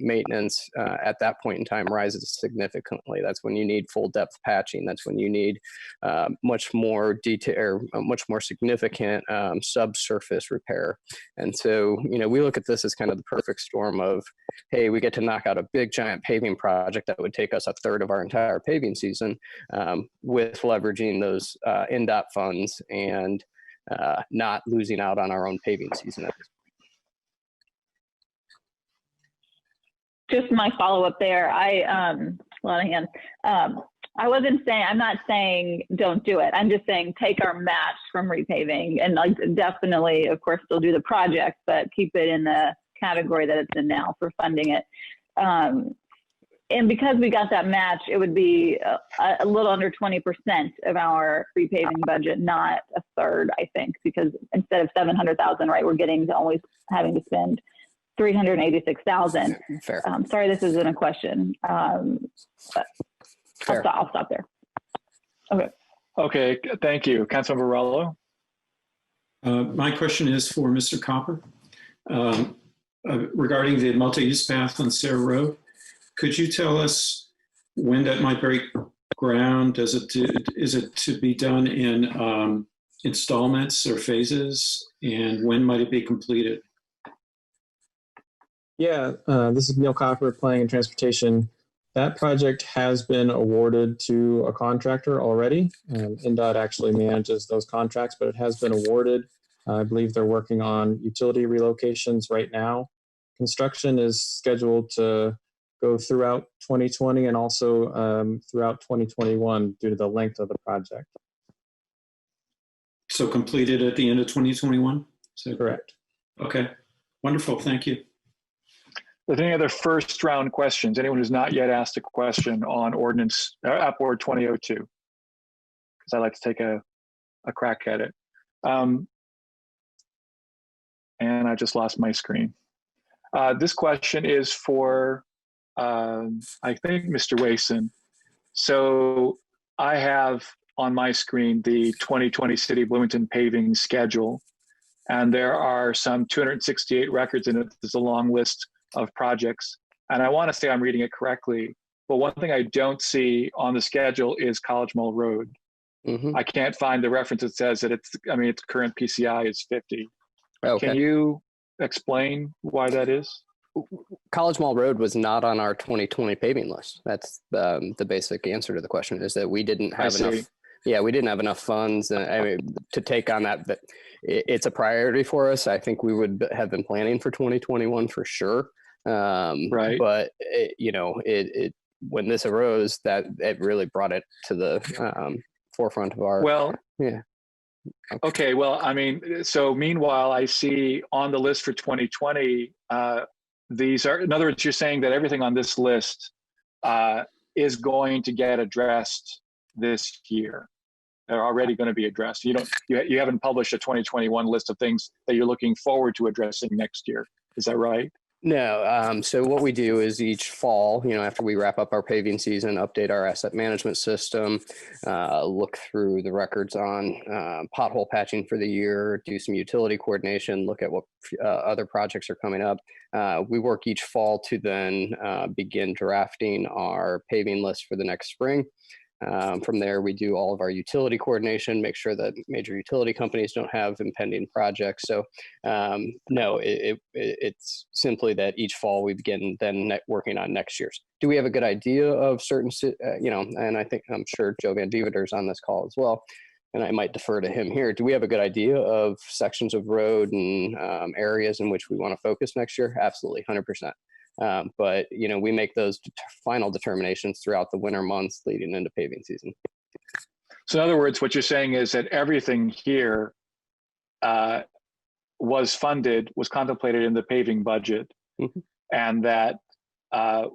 Speaker 11: maintenance at that point in time rises significantly. That's when you need full depth patching. That's when you need much more detail, much more significant subsurface repair. And so, we look at this as kind of the perfect storm of, hey, we get to knock out a big giant paving project that would take us a third of our entire paving season, with leveraging those NDOT funds and not losing out on our own paving season at this
Speaker 6: point. Just my follow-up there. A lot of hands. I'm not saying don't do it. I'm just saying take our match from repaving, and definitely, of course, still do the project, but keep it in the category that it's in now for funding it. And because we got that match, it would be a little under 20% of our repaving budget, not a third, I think, because instead of 700,000, right, we're getting to always having to spend 386,000.
Speaker 11: Fair.
Speaker 6: Sorry, this isn't a question. But I'll stop there. Okay.
Speaker 1: Okay, thank you. Councilmember Rallo.
Speaker 3: My question is for Mr. Copper. Regarding the multi-use path on Sarah Road, could you tell us when that might break ground? Is it to be done in installments or phases? And when might it be completed?
Speaker 16: Yeah, this is Neil Copper, Planning and Transportation. That project has been awarded to a contractor already. NDOT actually manages those contracts, but it has been awarded. I believe they're working on utility relocations right now. Construction is scheduled to go throughout 2020 and also throughout 2021 due to the length of the project.
Speaker 3: So completed at the end of 2021?
Speaker 16: Correct.
Speaker 3: Okay, wonderful, thank you.
Speaker 1: Are there any other first round questions? Anyone who's not yet asked a question on ordinance App Board 2002? Because I like to take a crack at it. And I just lost my screen. This question is for, I think, Mr. Wason. So I have on my screen the 2020 City of Bloomington paving schedule, and there are some 268 records in it. There's a long list of projects, and I want to say I'm reading it correctly, but one thing I don't see on the schedule is College Mall Road. I can't find the reference that says that its current PCI is 50.
Speaker 11: Okay.
Speaker 1: Can you explain why that is?
Speaker 11: College Mall Road was not on our 2020 paving list. That's the basic answer to the question, is that we didn't have enough. Yeah, we didn't have enough funds to take on that. But it's a priority for us. I think we would have been planning for 2021 for sure. Right. But when this arose, that it really brought it to the forefront of our.
Speaker 1: Well,
Speaker 11: yeah.
Speaker 1: Okay. Well, I mean, so meanwhile, I see on the list for 2020, these are, in other words, you're saying that everything on this list is going to get addressed this year. They're already going to be addressed. You haven't published a 2021 list of things that you're looking forward to addressing next year. Is that right?
Speaker 11: No. So what we do is each fall, after we wrap up our paving season, update our asset management system, look through the records on pothole patching for the year, do some utility coordination, look at what other projects are coming up. We work each fall to then begin drafting our paving list for the next spring. From there, we do all of our utility coordination, make sure that major utility companies don't have impending projects. So no, it's simply that each fall we begin then working on next year's. Do we have a good idea of certain, and I'm sure Joe Van Deveter's on this call as well, and I might defer to him here. Do we have a good idea of sections of road and areas in which we want to focus next year? Absolutely, 100%. But we make those final determinations throughout the winter months leading into paving season.
Speaker 1: So in other words, what you're saying is that everything here was contemplated in the paving budget, and that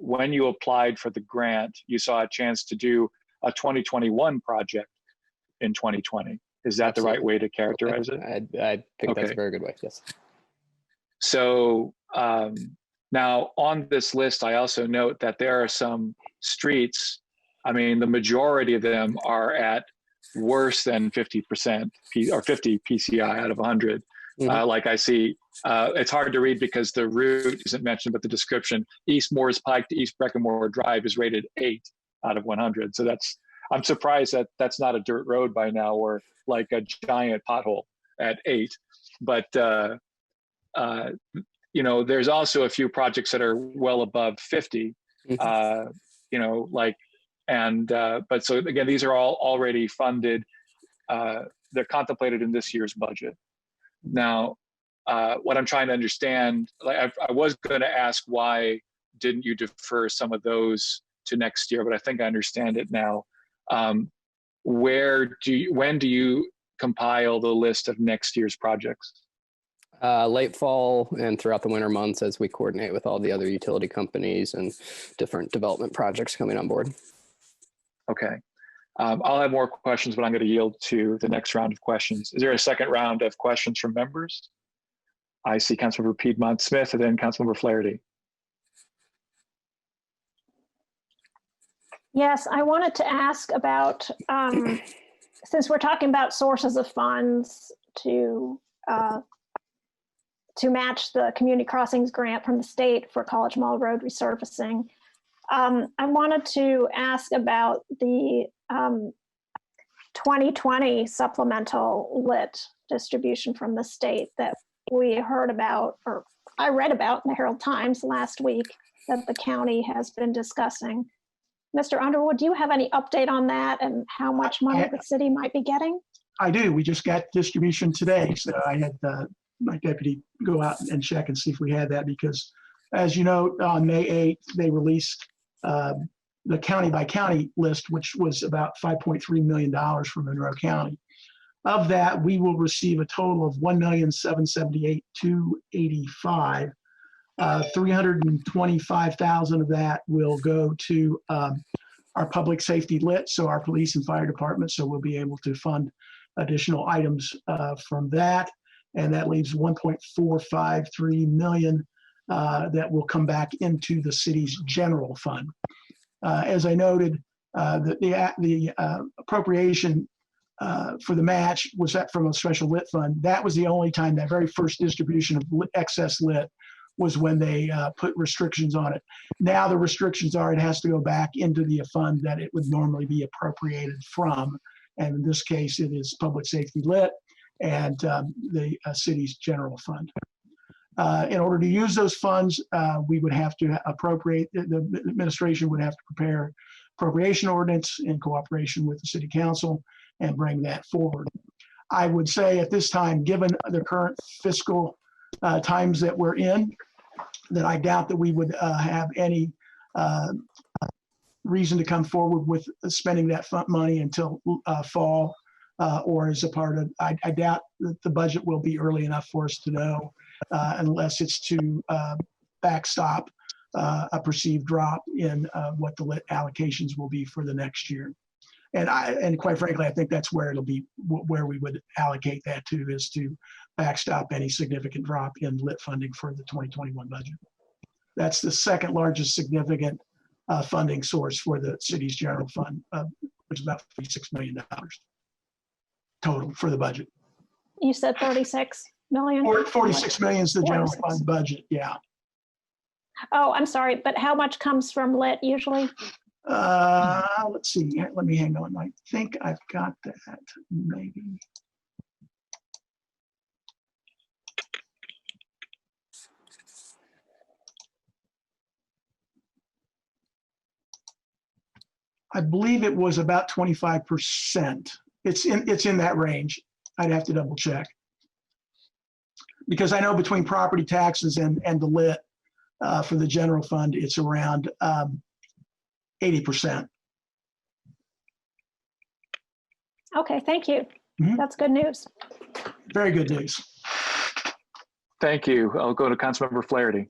Speaker 1: when you applied for the grant, you saw a chance to do a 2021 project in 2020. Is that the right way to characterize it?
Speaker 11: I think that's a very good way, yes.
Speaker 1: So now on this list, I also note that there are some streets, I mean, the majority of them are at worse than 50% or 50 PCI out of 100. Like I see, it's hard to read because the route isn't mentioned, but the description, East Moores Pike to East Breckenmore Drive is rated 8 out of 100. So I'm surprised that that's not a dirt road by now, or like a giant pothole at 8. But there's also a few projects that are well above 50. But so again, these are all already funded. They're contemplated in this year's budget. Now, what I'm trying to understand, I was going to ask why didn't you defer some of those to next year, but I think I understand it now. When do you compile the list of next year's projects?
Speaker 11: Late fall and throughout the winter months as we coordinate with all the other utility companies and different development projects coming on board.
Speaker 1: Okay. I'll have more questions, but I'm going to yield to the next round of questions. Is there a second round of questions from members? I see Councilmember Piedmont Smith and then Councilmember Flaherty.
Speaker 4: Yes, I wanted to ask about, since we're talking about sources of funds to to match the community crossings grant from the state for College Mall Road resurfacing. I wanted to ask about the 2020 supplemental lit distribution from the state that we heard about, or I read about in the Herald Times last week, that the county has been discussing. Mr. Underwood, do you have any update on that and how much money the city might be getting?
Speaker 12: I do. We just got distribution today. So I had my deputy go out and check and see if we had that, because as you know, on May 8th, they released the county by county list, which was about $5.3 million for Monroe County. Of that, we will receive a total of $1,778,285. 325,000 of that will go to our public safety lit, so our police and fire department. So we'll be able to fund additional items from that, and that leaves 1.453 million that will come back into the city's general fund. As I noted, the appropriation for the match was that from a special lit fund. That was the only time, that very first distribution of excess lit was when they put restrictions on it. Now the restrictions are it has to go back into the fund that it would normally be appropriated from. And in this case, it is public safety lit and the city's general fund. In order to use those funds, we would have to appropriate, the administration would have to prepare appropriation ordinance in cooperation with the city council and bring that forward. I would say at this time, given the current fiscal times that we're in, that I doubt that we would have any reason to come forward with spending that money until fall or as a part of, I doubt that the budget will be early enough for us to know unless it's to backstop a perceived drop in what the lit allocations will be for the next year. And quite frankly, I think that's where it'll be, where we would allocate that to, is to backstop any significant drop in lit funding for the 2021 budget. That's the second largest significant funding source for the city's general fund, which is about $36 million total for the budget.
Speaker 4: You said 36 million?
Speaker 12: 46 million is the general fund budget, yeah.
Speaker 4: Oh, I'm sorry, but how much comes from lit usually?
Speaker 12: Let's see, let me hang on. I think I've got that, maybe. I believe it was about 25%. It's in that range. I'd have to double check. Because I know between property taxes and the lit for the general fund, it's around 80%.
Speaker 4: Okay, thank you. That's good news.
Speaker 12: Very good news.
Speaker 1: Thank you. I'll go to Councilmember Flaherty.